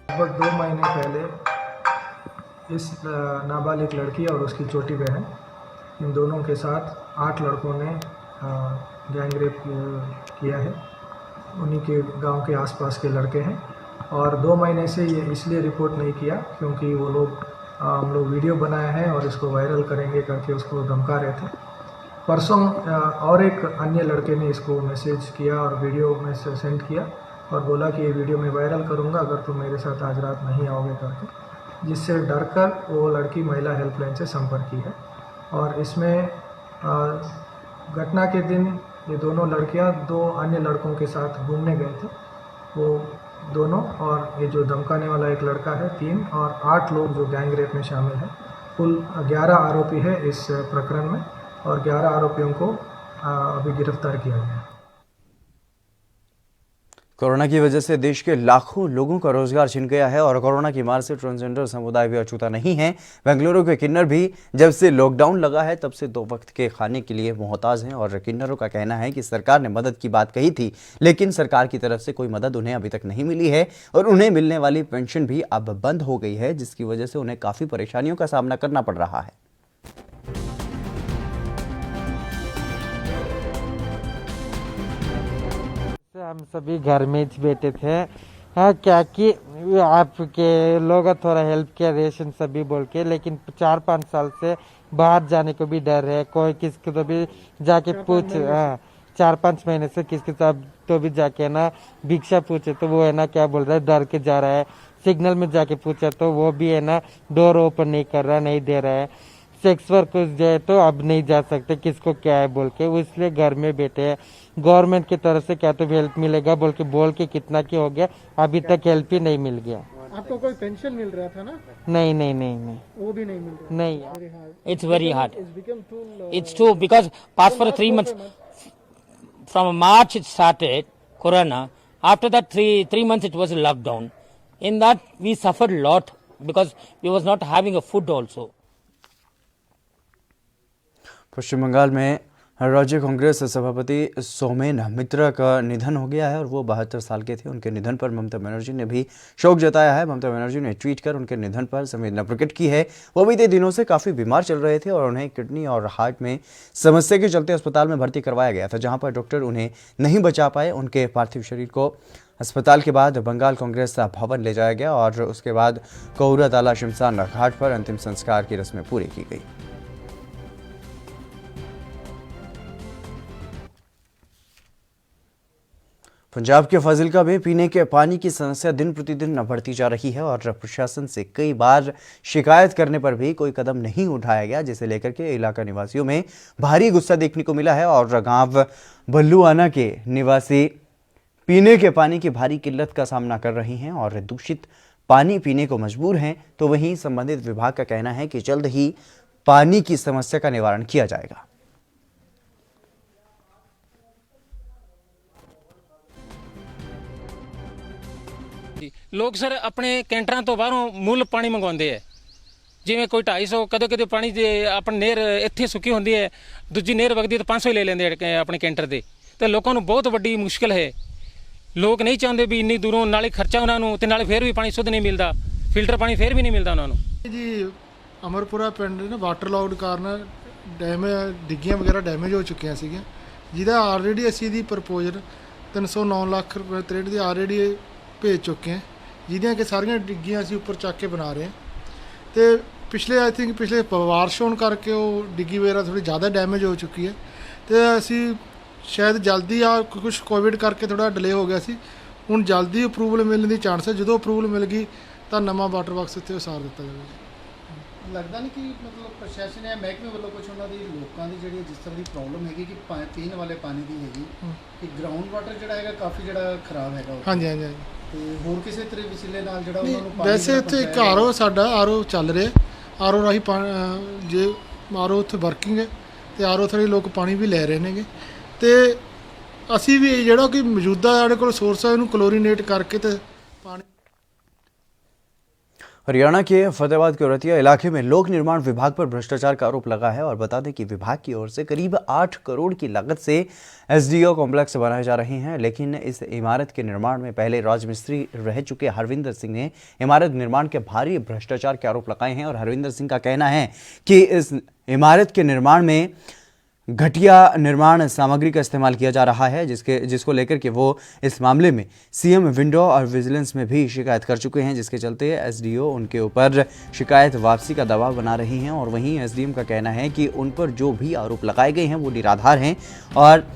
लगभग 2 महीने पहले इस नाबालिग लड़की और उसकी छोटी बहन, इन दोनों के साथ 8 लड़कों ने गैंग रेप किया है। उन्हीं के गांव के आसपास के लड़के हैं और 2 महीने से ये इसलिए रिपोर्ट नहीं किया क्योंकि वो लोग हम लोग वीडियो बनाए हैं और इसको वायरल करेंगे करके उसको धमका रहे थे। परसों और एक अन्य लड़के ने इसको मैसेज किया और वीडियो में से सेंड किया और बोला कि ये वीडियो मैं वायरल करूंगा अगर तुम मेरे साथ आज रात नहीं आओगे करके, जिससे डरकर वो लड़की महिला हेल्पलाइन से संपर्क की है। और इसमें घटना के दिन ये दोनों लड़कियां 2 अन्य लड़कों के साथ घूमने गए थे। वो दोनों और ये जो धमकाने वाला एक लड़का है 3 और 8 लोग जो गैंग रेप में शामिल हैं। कुल 11 आरोपी है इस प्रकरण में और 11 आरोपियों को अभी गिरफ्तार किया गया है। कोरोना की वजह से देश के लाखों लोगों का रोजगार छिन गया है और कोरोना की मार से ट्रांसजेंडर समुदाय भी अछूता नहीं है। बेंगलुरु के किन्नर भी जब से लॉकडाउन लगा है तब से 2 वक्त के खाने के लिए मोहताज हैं और किन्नरों का कहना है कि सरकार ने मदद की बात कही थी, लेकिन सरकार की तरफ से कोई मदद उन्हें अभी तक नहीं मिली है और उन्हें मिलने वाली पेंशन भी अब बंद हो गई है, जिसकी वजह से उन्हें काफ़ी परेशानियों का सामना करना पड़ रहा है। हम सभी घर में ही बैठे थे। हाँ, क्या कि आपके लोग थोड़ा हेल्प किया रेशन सभी बोल के, लेकिन 4-5 साल से बाहर जाने को भी डर है। कोई किसको तो भी जाके पूछ, 4-5 महीने से किसके साथ तो भी जाके ना भिक्षा पूछे तो वो है ना क्या बोल रहा है, डर के जा रहा है। सिग्नल में जाके पूछा तो वो भी है ना डोर ओपन नहीं कर रहा, नहीं दे रहा है। सेक्स वर्कर्स जाए तो अब नहीं जा सकते, किसको क्या है बोल के, वो इसलिए घर में बैठे हैं। गवर्नमेंट की तरफ से क्या तो हेल्प मिलेगा बोल के कितना की हो गया, अभी तक हेल्प ही नहीं मिल गया। आपको कोई पेंशन मिल रहा था ना? नहीं, वो भी नहीं मिल रहा। नहीं, it's very hard. It's true because past for 3 months from March it started corona. After that 3 months it was lockdown. In that we suffered a lot because we was not having a food also. पश्चिम बंगाल में राज्य कांग्रेस सभापति सोमेन मित्रा का निधन हो गया है और वो 72 साल के थे। उनके निधन पर ममता बनर्जी ने भी शोक जताया है। ममता बनर्जी ने ट्वीट कर उनके निधन पर संवेदना प्रकट की है। वो बीते दिनों से काफ़ी बीमार चल रहे थे और उन्हें किडनी और हार्ट में समस्या के चलते अस्पताल में भर्ती करवाया गया था, जहाँ पर डॉक्टर उन्हें नहीं बचा पाए। उनके पार्थिव शरीर को अस्पताल के बाद बंगाल कांग्रेस भवन ले जाया गया और उसके बाद कौरा ताला शमशान घाट पर अंतिम संस्कार की रस्में पूरी की गई। पंजाब के फाजिलका में पीने के पानी की समस्या दिन प्रतिदिन बढ़ती जा रही है और प्रशासन से कई बार शिकायत करने पर भी कोई कदम नहीं उठाया गया, जिसे लेकर के इलाका निवासियों में भारी गुस्सा देखने को मिला है और गांव बल्लुआना के निवासी पीने के पानी की भारी किल्लत का सामना कर रही हैं और दूषित पानी पीने को मजबूर हैं। तो वहीं संबंधित विभाग का कहना है कि जल्द ही पानी की समस्या का निवारण किया जाएगा। लोग सर अपने कैंटਰਾਂ ਤੋਂ ਬਾਹਰੋਂ ਮੁੱਲ ਪਾਣੀ ਮੰਗਵਾਉਂਦੇ ਹੈ, ਜਿਵੇਂ ਕੋਈ 250 ਕਦੇ ਪਾਣੀ ਜੇ ਆਪਣੀ ਨਹਿਰ ਇੱਥੇ ਸੁੱਕੀ ਹੁੰਦੀ ਹੈ, ਦੂਜੀ ਨਹਿਰ ਵਗਦੀ ਤਾਂ 500 ਹੀ ਲੈ ਲੈਂਦੇ ਆਪਣੇ ਕੈਂਟਰ ਦੇ। ਤੇ ਲੋਕਾਂ ਨੂੰ ਬਹੁਤ ਵੱਡੀ ਮੁਸ਼ਕਲ ਹੈ। ਲੋਕ ਨਹੀਂ ਚਾਹੁੰਦੇ ਵੀ ਇੰਨੀ ਦੂਰੋਂ ਨਾਲੇ ਖਰਚਾ ਉਹਨਾਂ ਨੂੰ ਤੇ ਨਾਲੇ ਫੇਰ ਵੀ ਪਾਣੀ ਸ਼ੁੱਧ ਨਹੀਂ ਮਿਲਦਾ, ਫਿਲਟਰ ਪਾਣੀ ਫੇਰ ਵੀ ਨਹੀਂ ਮਿਲਦਾ ਉਹਨਾਂ ਨੂੰ। ਜੀ ਅਮਰਪੁਰਾ ਪਿੰਡ ਨੇ ਵਾਟਰ ਲਾਉਡ ਕਾਰਨ ਡੈਮ ਡਿੱਗੀਆਂ ਵਗੈਰਾ ਡੈਮੇਜ ਹੋ ਚੁੱਕੀਆਂ ਸੀਗੀਆਂ, ਜਿਹਦਾ ਆਲਰੇਡੀ ਅਸੀਂ ਦੀ ਪ੍ਰਪੋਜ਼ਲ 309 ਲੱਖ ਰੁਪਏ 63 ਦੀ ਆਲਰੇਡੀ ਭੇਜ ਚੁੱਕੇ ਹਾਂ, ਜਿਹਦੀਆਂ ਕਿ ਸਾਰੀਆਂ ਡਿੱਗੀਆਂ ਅਸੀਂ ਉੱਪਰ ਚੱਕ ਕੇ ਬਣਾ ਰਹੇ ਹਾਂ। ਤੇ ਪਿਛਲੇ ਆਈ ਥਿੰਕ ਪਿਛਲੇ ਬਾਰਿਸ਼ ਹੋਣ ਕਰਕੇ ਉਹ ਡਿੱਗੀ ਵਗੈਰਾ ਥੋੜੀ ਜ਼ਿਆਦਾ ਡੈਮੇਜ ਹੋ ਚੁੱਕੀ ਹੈ ਤੇ ਅਸੀਂ ਸ਼ਾਇਦ ਜਲਦੀ ਆ ਕੁਝ ਕੋਵਿਡ ਕਰਕੇ ਥੋੜਾ ਡਿਲੇ ਹੋ ਗਿਆ ਸੀ, ਹੁਣ ਜਲਦੀ ਅਪਰੂਵਲ ਮਿਲਣ ਦੀ ਚਾਂਸ ਹੈ। ਜਦੋਂ ਅਪਰੂਵਲ ਮਿਲ ਗਈ ਤਾਂ ਨਵਾਂ ਵਾਟਰ ਬਾਕਸ ਇੱਥੇ ਉਸਾਰ ਦਿੱਤਾ ਜਾਵੇਗਾ। ਲੱਗਦਾ ਨਹੀਂ ਕਿ ਮਤਲਬ ਪ੍ਰਸ਼ਾਸਨ ਜਾਂ ਮਹਿਕਮੇ ਵੱਲੋਂ ਕੁਝ ਉਹਨਾਂ ਦੀ ਲੋਕਾਂ ਦੀ ਜਿਹੜੀ ਜਿਸ ਤਰ੍ਹਾਂ ਦੀ ਪ੍ਰੋਬਲਮ ਹੈਗੀ ਕਿ ਪੀਣ ਵਾਲੇ ਪਾਣੀ ਦੀ ਹੈਗੀ ਕਿ ਗਰਾਊਂਡ ਵਾਟਰ ਜਿਹੜਾ ਹੈਗਾ ਕਾਫੀ ਜਿਹੜਾ ਖਰਾਬ ਹੈਗਾ। ਹਾਂਜੀ। ਤੇ ਹੋਰ ਕਿਸੇ ਤਰੇ ਵਸੀਲੇ ਨਾਲ ਜਿਹੜਾ ਨਹੀਂ, ਉਹਨਾਂ ਨੂੰ ਪਾਣੀ ਵੈਸੇ ਇੱਥੇ ਇੱਕ ਆਰਓ ਸਾਡਾ ਆਰਓ ਚੱਲ ਰਿਹਾ, ਆਰਓ ਰਾਹੀਂ ਜੇ ਆਰਓ ਉੱਥੇ ਵਰਕਿੰਗ ਹੈ ਤੇ ਆਰਓ ਥਰੀ ਲੋਕ ਪਾਣੀ ਵੀ ਲੈ ਰਹੇ ਨੇਗੇ। ਤੇ ਅਸੀਂ ਵੀ ਜਿਹੜਾ ਕਿ ਮੌਜੂਦਾ ਸਾਡੇ ਕੋਲ ਸੋਰਸ ਹੈ ਇਹਨੂੰ ਕਲੋਰੀਨੇਟ ਕਰਕੇ ਤੇ ਪਾਣੀ। हरियाणा के फतेहाबाद के रतिया इलाके में लोक निर्माण विभाग पर भ्रष्टाचार का आरोप लगा है और बता दें कि विभाग की ओर से करीब 8 करोड़ की लागत से एसडीओ कॉम्प्लेक्स बनाए जा रहे हैं, लेकिन इस इमारत के निर्माण में पहले राजमिस्त्री रह चुके हरविंदर सिंह ने इमारत निर्माण के भारी भ्रष्टाचार के आरोप लगाए हैं। और हरविंदर सिंह का कहना है कि इस इमारत के निर्माण में घटिया निर्माण सामग्री का इस्तेमाल किया जा रहा है, जिसको लेकर के वो इस मामले में सीएम विंडो और विजिलेंस में भी शिकायत कर चुके हैं, जिसके चलते एसडीओ उनके ऊपर शिकायत वापसी का दबाव बना रही हैं। और वहीं एसडीएम का कहना है कि उन पर जो भी आरोप लगाए गए हैं वो निराधार हैं और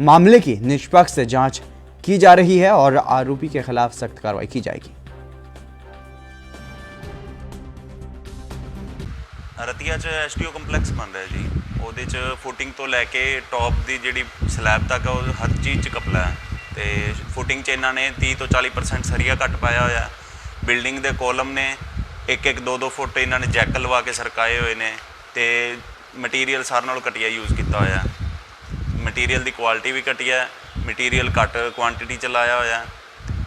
मामले की निष्पक्ष जांच की जा रही है और आरोपी के खिलाफ सख्त कार्रवाई की जाएगी। ਰਤੀਆ 'ਚ ਐਸਟੀਓ ਕੰਪਲੈਕਸ ਬਣ ਰਿਹਾ ਜੀ, ਉਹਦੇ 'ਚ ਫੁੱਟਿੰਗ ਤੋਂ ਲੈ ਕੇ ਟੌਪ ਦੀ ਜਿਹੜੀ ਸਲੈਬ ਤੱਕ ਉਹ ਹਰ ਚੀਜ਼ 'ਚ ਕਪਲਾ ਹੈ ਤੇ ਫੁੱਟਿੰਗ 'ਚ ਇਹਨਾਂ ਨੇ 30 ਤੋਂ 40% ਸਰੀਆ ਘੱਟ ਪਾਇਆ ਹੋਇਆ। ਬਿਲਡਿੰਗ ਦੇ ਕੋਲਮ ਨੇ 1-1 2-2 ਫੁੱਟ ਇਹਨਾਂ ਨੇ ਜੈਕ ਲਵਾ ਕੇ ਸਰਕਾਏ ਹੋਏ ਨੇ ਤੇ ਮਟੀਰੀਅਲ ਸਾਰਿਆਂ ਨਾਲੋਂ ਘਟੀਆ ਯੂਜ਼ ਕੀਤਾ ਹੋਇਆ। ਮਟੀਰੀਅਲ ਦੀ ਕੁਆਲਿਟੀ ਵੀ ਘਟੀਆ, ਮਟੀਰੀਅਲ ਘੱਟ ਕੁਆਂਟੀਟੀ 'ਚ ਲਾਇਆ ਹੋਇਆ।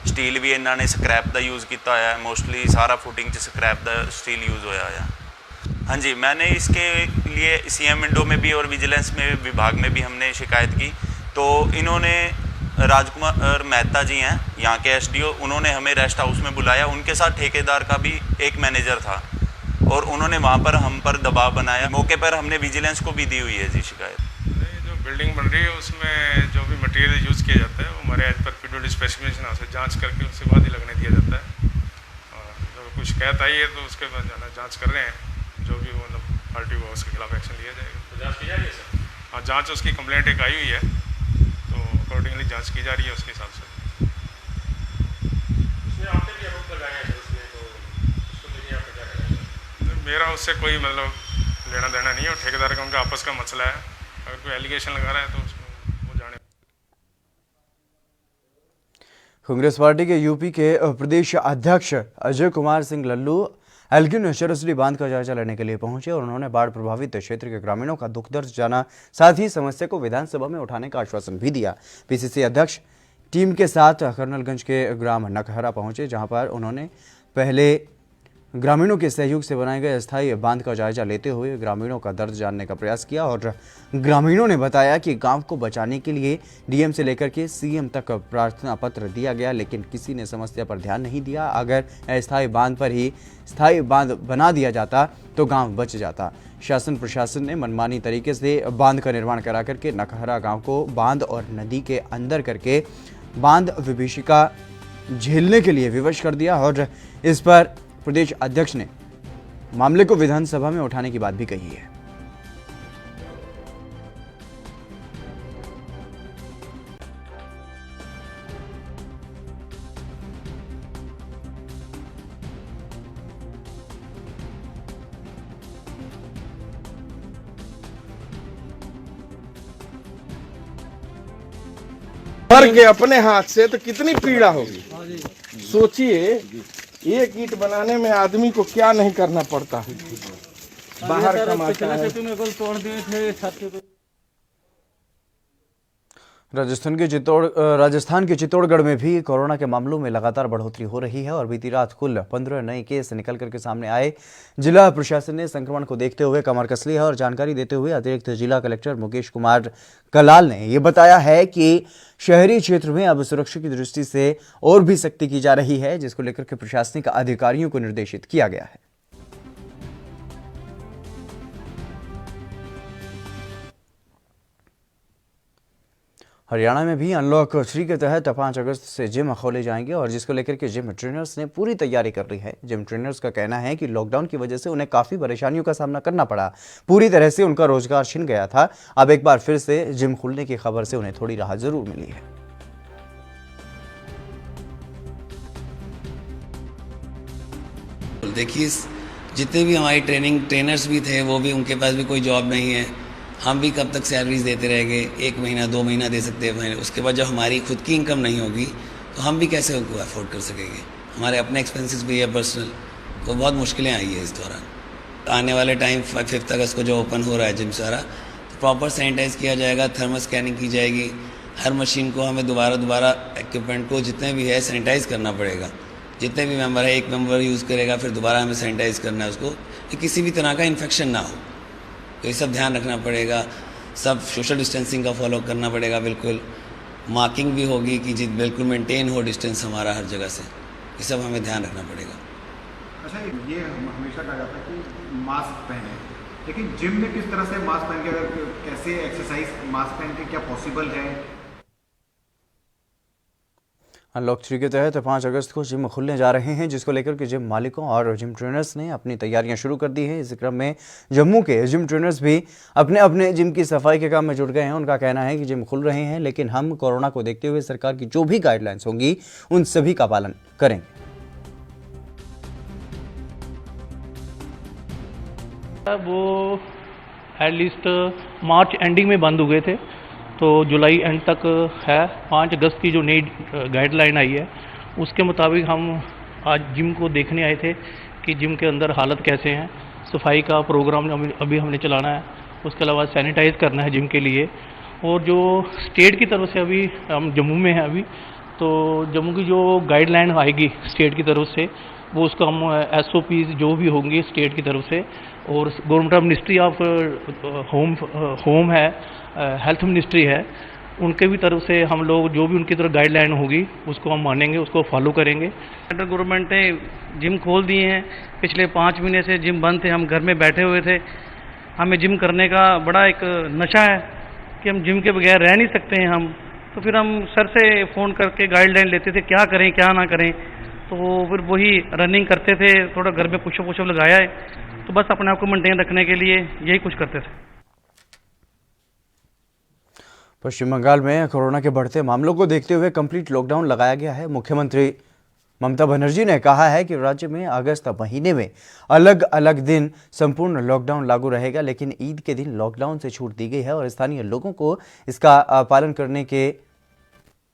ਸਟੀਲ ਵੀ ਇਹਨਾਂ ਨੇ ਸਕ੍ਰੈਪ ਦਾ ਯੂज़ ਕੀਤਾ ਹੋਇਆ, मोस्टली सारा फुटिंग 'ਚ ਸਕ੍ਰੈਪ ਦਾ स्टील यूज़ होया होया। हाँ जी, मैंने इसके लिए सीएम विंडो में भी और विजिलेंस में विभाग में भी हमने शिकायत की, तो इन्होंने राजकुमार मेहता जी हैं यहाँ के एसडीओ, उन्होंने हमें रेस्ट हाउस में बुलाया। उनके साथ ठेकेदार का भी एक मैनेजर था और उन्होंने वहाँ पर हम पर दबाव बनाया। मौके पर हमने विजिलेंस को भी दी हुई है जी शिकायत। जो बिल्डिंग बन रही है उसमें जो भी मटेरियल यूज़ किया जाता है वो हमारे एज पर पीडब्ल्यूडी स्पेसिफिकेशन से जाँच करके उसके बाद ही लगने दिया जाता है। और जो कुछ शिकायत आई है तो उसके बाद जाँच कर रहे हैं, जो भी मतलब पार्टी हुआ उसके खिलाफ एक्शन लिया जाएगा। तो जांच की जा रही है सर? हाँ, जांच उसकी कंप्लेंट एक आई हुई है तो अकॉर्डिंगली जांच की जा रही है उसके हिसाब से। उसमें आपने भी आरोप लगाए हैं उसमें, तो उसको लेके आपका क्या कहना है? मेरा उससे कोई मतलब लेना देना नहीं है, और ठेकेदार का उनका आपस का मसला है। अगर कोई एलिगेशन लगा रहा है तो उसको वो जाने। कांग्रेस पार्टी के यूपी के प्रदेश अध्यक्ष अजय कुमार सिंह लल्लू एल्गिन चरसडी बांध का जायजा लेने के लिए पहुंचे और उन्होंने बाढ़ प्रभावित क्षेत्र के ग्रामीणों का दुख दर्द जाना, साथ ही समस्या को विधानसभा में उठाने का आश्वासन भी दिया। पीसीसी अध्यक्ष टीम के साथ कर्नलगंज के ग्राम नकहरा पहुंचे, जहां पर उन्होंने पहले ग्रामीणों के सहयोग से बनाए गए अस्थायी बांध का जायजा लेते हुए ग्रामीणों का दर्द जानने का प्रयास किया। और ग्रामीणों ने बताया कि गांव को बचाने के लिए डीएम से लेकर के सीएम तक प्रार्थना पत्र दिया गया, लेकिन किसी ने समस्या पर ध्यान नहीं दिया। अगर अस्थायी बांध पर ही स्थायी बांध बना दिया जाता तो गांव बच जाता। शासन प्रशासन ने मनमानी तरीके से बांध का निर्माण करा करके नकहरा गांव को बांध और नदी के अंदर करके बांध विभीषिका झेलने के लिए विवश कर दिया। और इस पर प्रदेश अध्यक्ष ने मामले को विधानसभा में उठाने की बात भी कही है। भर के अपने हाथ से तो कितनी पीड़ा होगी। सोचिए, एक ईंट बनाने में आदमी को क्या नहीं करना पड़ता है, बाहर कमाता है। राजस्थान के चित्तौड़गढ़ में भी कोरोना के मामलों में लगातार बढ़ोतरी हो रही है और बीती रात कुल 15 नए केस निकल करके सामने आए। जिला प्रशासन ने संक्रमण को देखते हुए कमर कस ली है और जानकारी देते हुए अतिरिक्त जिला कलेक्टर मुकेश कुमार कलाल ने ये बताया है कि शहरी क्षेत्र में अब सुरक्षा की दृष्टि से और भी सख्ती की जा रही है, जिसको लेकर के प्रशासनिक अधिकारियों को निर्देशित किया गया है। हरियाणा में भी अनलॉक 3 के तहत 5 अगस्त से जिम खोले जाएंगे और जिसको लेकर के जिम ट्रेनर्स ने पूरी तैयारी कर ली है। जिम ट्रेनर्स का कहना है कि लॉकडाउन की वजह से उन्हें काफ़ी परेशानियों का सामना करना पड़ा, पूरी तरह से उनका रोजगार छिन गया था। अब एक बार फिर से जिम खुलने की खबर से उन्हें थोड़ी राहत जरूर मिली है। देखिए, जितने भी हमारी ट्रेनर्स भी थे वो भी, उनके पास भी कोई जॉब नहीं है। हम भी कब तक सैलरीज देते रहेंगे, 1 महीना 2 महीना दे सकते हैं, उसके बाद जब हमारी खुद की इनकम नहीं होगी तो हम भी कैसे उनको अफोर्ड कर सकेंगे। हमारे अपने एक्सपेंसेस भी है पर्सनल, तो बहुत मुश्किलें आई है इस दौरान। आने वाले टाइम 5 अगस्त को जो ओपन हो रहा है जिम सारा, तो प्रॉपर सैनिटाइज किया जाएगा, थर्मल स्कैनिंग की जाएगी। हर मशीन को हमें दोबारा इक्विपमेंट को जितने भी है सैनिटाइज करना पड़ेगा। जितने भी मेंबर है, एक मेंबर यूज़ करेगा फिर दोबारा हमें सैनिटाइज करना है उसको, कि किसी भी तरह का इन्फेक्शन ना हो। तो ये सब ध्यान रखना पड़ेगा। सब सोशल डिस्टेंसिंग का फॉलो करना पड़ेगा। बिल्कुल मार्किंग भी होगी कि जी बिल्कुल मेंटेन हो डिस्टेंस हमारा हर जगह से। ये सब हमें ध्यान रखना पड़ेगा। अच्छा, ये हमेशा कहा जाता है कि मास्क पहने, लेकिन जिम में किस तरह से मास्क पहन के, अगर कैसे एक्सरसाइज मास्क पहन के क्या पॉसिबल है? अनलॉक 3 के तहत 5 अगस्त को जिम खुलने जा रहे हैं, जिसको लेकर के जिम मालिकों और जिम ट्रेनर्स ने अपनी तैयारियां शुरू कर दी हैं। इस क्रम में जम्मू के जिम ट्रेनर्स भी अपने अपने जिम की सफाई के काम में जुट गए हैं। उनका कहना है कि जिम खुल रहे हैं, लेकिन हम कोरोना को देखते हुए सरकार की जो भी गाइडलाइंस होंगी उन सभी का पालन करेंगे। वो एटलीस्ट मार्च एंडिंग में बंद हुए थे, तो जुलाई एंड तक है। 5 अगस्त की जो नई गाइडलाइन आई है उसके मुताबिक हम आज जिम को देखने आए थे कि जिम के अंदर हालत कैसे हैं। सफाई का प्रोग्राम अभी हमने चलाना है, उसके अलावा सैनिटाइज करना है जिम के लिए। और जो स्टेट की तरफ से अभी हम जम्मू में हैं अभी, तो जम्मू की जो गाइडलाइन आएगी स्टेट की तरफ से, वो उसको हम SOPs जो भी होंगी स्टेट की तरफ से, और government of ministry of home है, हेल्थ मिनिस्ट्री है, उनके भी तरफ से हम लोग जो भी उनकी तरफ गाइडलाइन होगी उसको हम मानेंगे, उसको फॉलो करेंगे। सेंट्रल गवर्नमेंट ने जिम खोल दिए हैं। पिछले 5 महीने से जिम बंद थे, हम घर में बैठे हुए थे। हमें जिम करने का बड़ा एक नशा है कि हम जिम के बगैर रह नहीं सकते हैं हम। तो फिर हम सर से फ़ोन करके गाइडलाइन लेते थे क्या करें क्या ना करें, तो फिर वही रनिंग करते थे, थोड़ा घर में पुशअप लगाया है, तो बस अपने आप को मेंटेन रखने के लिए यही कुछ करते थे। पश्चिम बंगाल में कोरोना के बढ़ते मामलों को देखते हुए कंप्लीट लॉकडाउन लगाया गया है। मुख्यमंत्री ममता बनर्जी ने कहा है कि राज्य में अगस्त महीने में अलग अलग दिन संपूर्ण लॉकडाउन लागू रहेगा, लेकिन ईद के दिन लॉकडाउन से छूट दी गई है और स्थानीय लोगों को इसका पालन करने के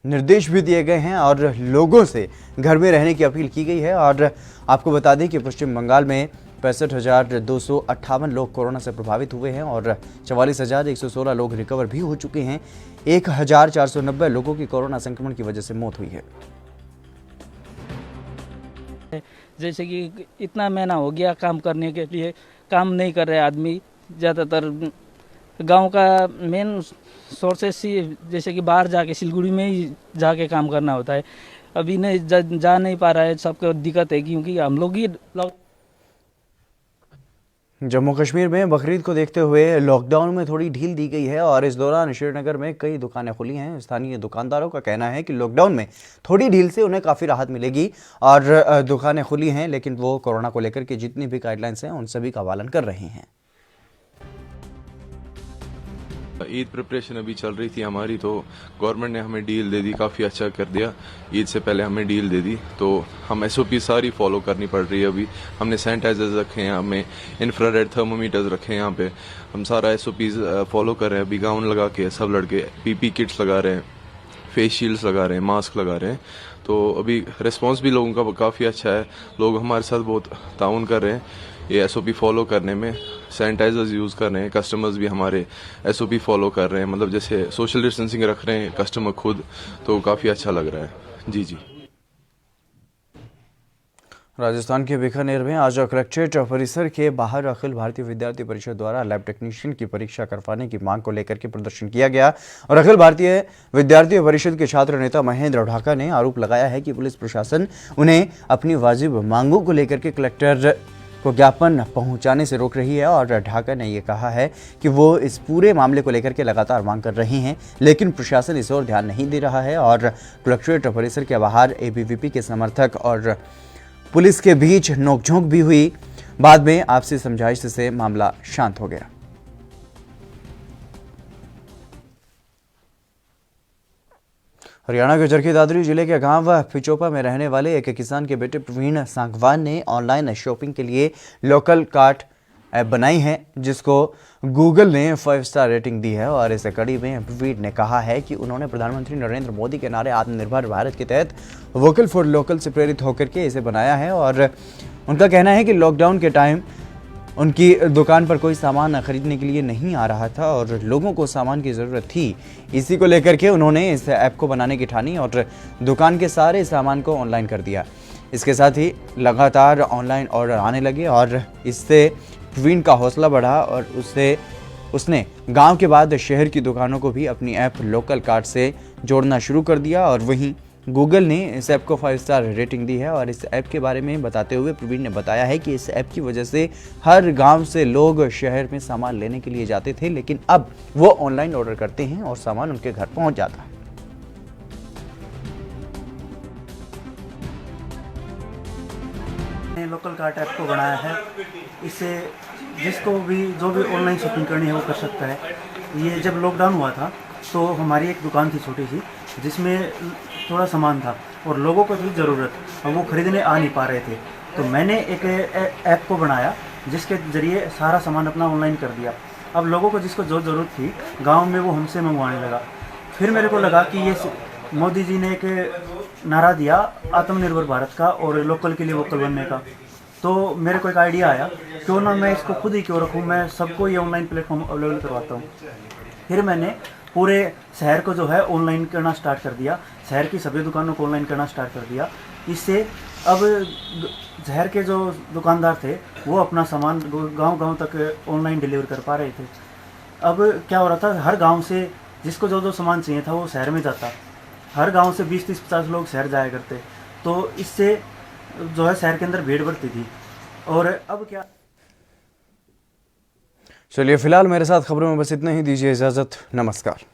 निर्देश भी दिए गए हैं और लोगों से घर में रहने की अपील की गई है। और आपको बता दें कि पश्चिम बंगाल में 65,258 लोग कोरोना से प्रभावित हुए हैं और 44,116 लोग रिकवर भी हो चुके हैं। 1,490 लोगों की कोरोना संक्रमण की वजह से मौत हुई है। जैसे कि इतना महीना हो गया काम करने के लिए, काम नहीं कर रहे आदमी। ज़्यादातर गांव का मेन सोर्सेस ही जैसे कि बाहर जाके सिलगुड़ी में ही जाके काम करना होता है। अभी नहीं जा नहीं पा रहा है, सबको दिक्कत है क्योंकि हम लोग ही जम्मू कश्मीर में बकरीद को देखते हुए लॉकडाउन में थोड़ी ढील दी गई है और इस दौरान श्रीनगर में कई दुकानें खुली हैं। स्थानीय दुकानदारों का कहना है कि लॉकडाउन में थोड़ी ढील से उन्हें काफ़ी राहत मिलेगी और दुकानें खुली हैं, लेकिन वो कोरोना को लेकर के जितनी भी गाइडलाइंस हैं उन सभी का पालन कर रहे हैं। ईद प्रिपरेशन अभी चल रही थी हमारी, तो गवर्नमेंट ने हमें डील दे दी, काफ़ी अच्छा कर दिया। ईद से पहले हमें डील दे दी, तो हम SOP सारी फॉलो करनी पड़ रही है। अभी हमने सैनिटाइजर्स रखे हैं, हमें इंफ्रारेड थर्मोमीटर्स रखे हैं यहाँ पे, हम सारा SOPs फॉलो कर रहे हैं। अभी गाउन लगा के सब लड़के PP किट्स लगा रहे हैं, फेस शील्ड्स लगा रहे हैं, मास्क लगा रहे हैं। तो अभी रिस्पॉन्स भी लोगों का काफ़ी अच्छा है, लोग हमारे साथ बहुत ताउन कर रहे हैं ये SOP फॉलो करने में। सैनिटाइजर्स यूज़ कर रहे हैं, कस्टमर्स भी हमारे SOP फॉलो कर रहे हैं, मतलब जैसे सोशल डिस्टेंसिंग रख रहे हैं कस्टमर खुद, तो काफ़ी अच्छा लग रहा है। जी जी। राजस्थान के बीकानेर में आज कलेक्ट्रेट परिसर के बाहर अखिल भारतीय विद्यार्थी परिषद द्वारा लैब टेक्नीशियन की परीक्षा करवाने की मांग को लेकर के प्रदर्शन किया गया और अखिल भारतीय विद्यार्थी परिषद के छात्र नेता महेंद्र ढाका ने आरोप लगाया है कि पुलिस प्रशासन उन्हें अपनी वाजिब मांगों को लेकर के कलेक्टर को ज्ञापन पहुंचाने से रोक रही है। और ढाका ने यह कहा है कि वो इस पूरे मामले को लेकर के लगातार मांग कर रही हैं, लेकिन प्रशासन इस ओर ध्यान नहीं दे रहा है और कलेक्ट्रेट परिसर के बाहर ABVP के समर्थक और पुलिस के बीच नोकझोंक भी हुई। बाद में आपसी समझाइश से मामला शांत हो गया। हरियाणा के चरखी दादरी जिले के गांव पिचोपा में रहने वाले एक किसान के बेटे प्रवीण सांगवान ने ऑनलाइन शॉपिंग के लिए लोकल कार्ट ऐप बनाई है जिसको गूगल ने 5 स्टार रेटिंग दी है। और इस कड़ी में प्रवीण ने कहा है कि उन्होंने प्रधानमंत्री नरेंद्र मोदी के नारे आत्मनिर्भर भारत के तहत वोकल फॉर लोकल से प्रेरित होकर के इसे बनाया है। और उनका कहना है कि लॉकडाउन के टाइम उनकी दुकान पर कोई सामान खरीदने के लिए नहीं आ रहा था और लोगों को सामान की ज़रूरत थी। इसी को लेकर के उन्होंने इस ऐप को बनाने की ठानी और दुकान के सारे सामान को ऑनलाइन कर दिया। इसके साथ ही लगातार ऑनलाइन ऑर्डर आने लगे और इससे प्रवीण का हौसला बढ़ा और उसने गांव के बाद शहर की दुकानों को भी अपनी ऐप लोकल कार्ट से जोड़ना शुरू कर दिया। और वहीं गूगल ने इस ऐप को 5 स्टार रेटिंग दी है। और इस ऐप के बारे में बताते हुए प्रवीण ने बताया है कि इस ऐप की वजह से हर गांव से लोग शहर में सामान लेने के लिए जाते थे, लेकिन अब वो ऑनलाइन ऑर्डर करते हैं और सामान उनके घर पहुंच जाता है। लोकल कार्ट ऐप को बनाया है, इससे जिसको भी जो भी ऑनलाइन शॉपिंग करनी है वो कर सकता है। ये जब लॉकडाउन हुआ था तो हमारी एक दुकान थी छोटी सी जिसमें थोड़ा सामान था और लोगों को थी ज़रूरत और वो ख़रीदने आ नहीं पा रहे थे, तो मैंने एक ऐप को बनाया जिसके ज़रिए सारा सामान अपना ऑनलाइन कर दिया। अब लोगों को जिसको जो ज़रूरत थी गांव में वो हमसे मंगवाने लगा। फिर मेरे को लगा कि ये मोदी जी ने एक नारा दिया आत्मनिर्भर भारत का और लोकल के लिए वोकल बनने का, तो मेरे को एक आइडिया आया क्यों ना मैं इसको खुद ही क्यों रखूँ, मैं सबको ये ऑनलाइन प्लेटफॉर्म अवेलेबल करवाता हूँ। फिर मैंने पूरे शहर को जो है ऑनलाइन करना स्टार्ट कर दिया, शहर की सभी दुकानों को ऑनलाइन करना स्टार्ट कर दिया। इससे अब शहर के जो दुकानदार थे वो अपना सामान गांव-गांव तक ऑनलाइन डिलीवर कर पा रहे थे। अब क्या हो रहा था, हर गांव से जिसको जो सामान चाहिए था वो शहर में जाता, हर गांव से 20-30-50 लोग शहर जाया करते, तो इससे जो है शहर के अंदर भीड़ बढ़ती थी। और अब क्या, चलिए फिलहाल मेरे साथ खबरों में बस इतना ही, दीजिए इजाज़त, नमस्कार।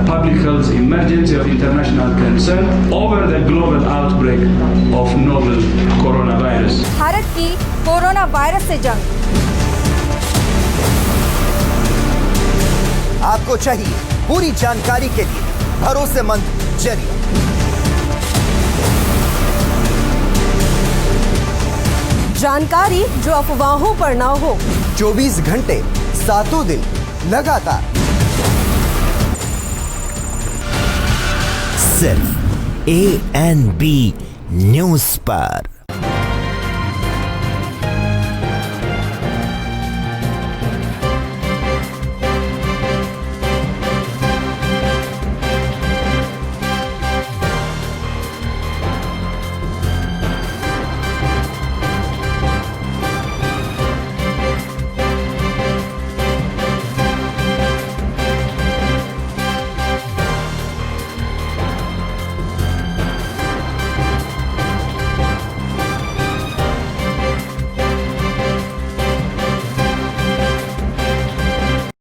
Public health emergency of international concern over the global outbreak of novel coronavirus. Bharat की कोरोना वायरस से जंग। आपको चाहिए पूरी जानकारी के लिए भरोसेमंद जरिया। जानकारी जो अफवाहों पर ना हो, 24 घंटे 7 दिन लगातार, सिर्फ ANB न्यूज़ पर।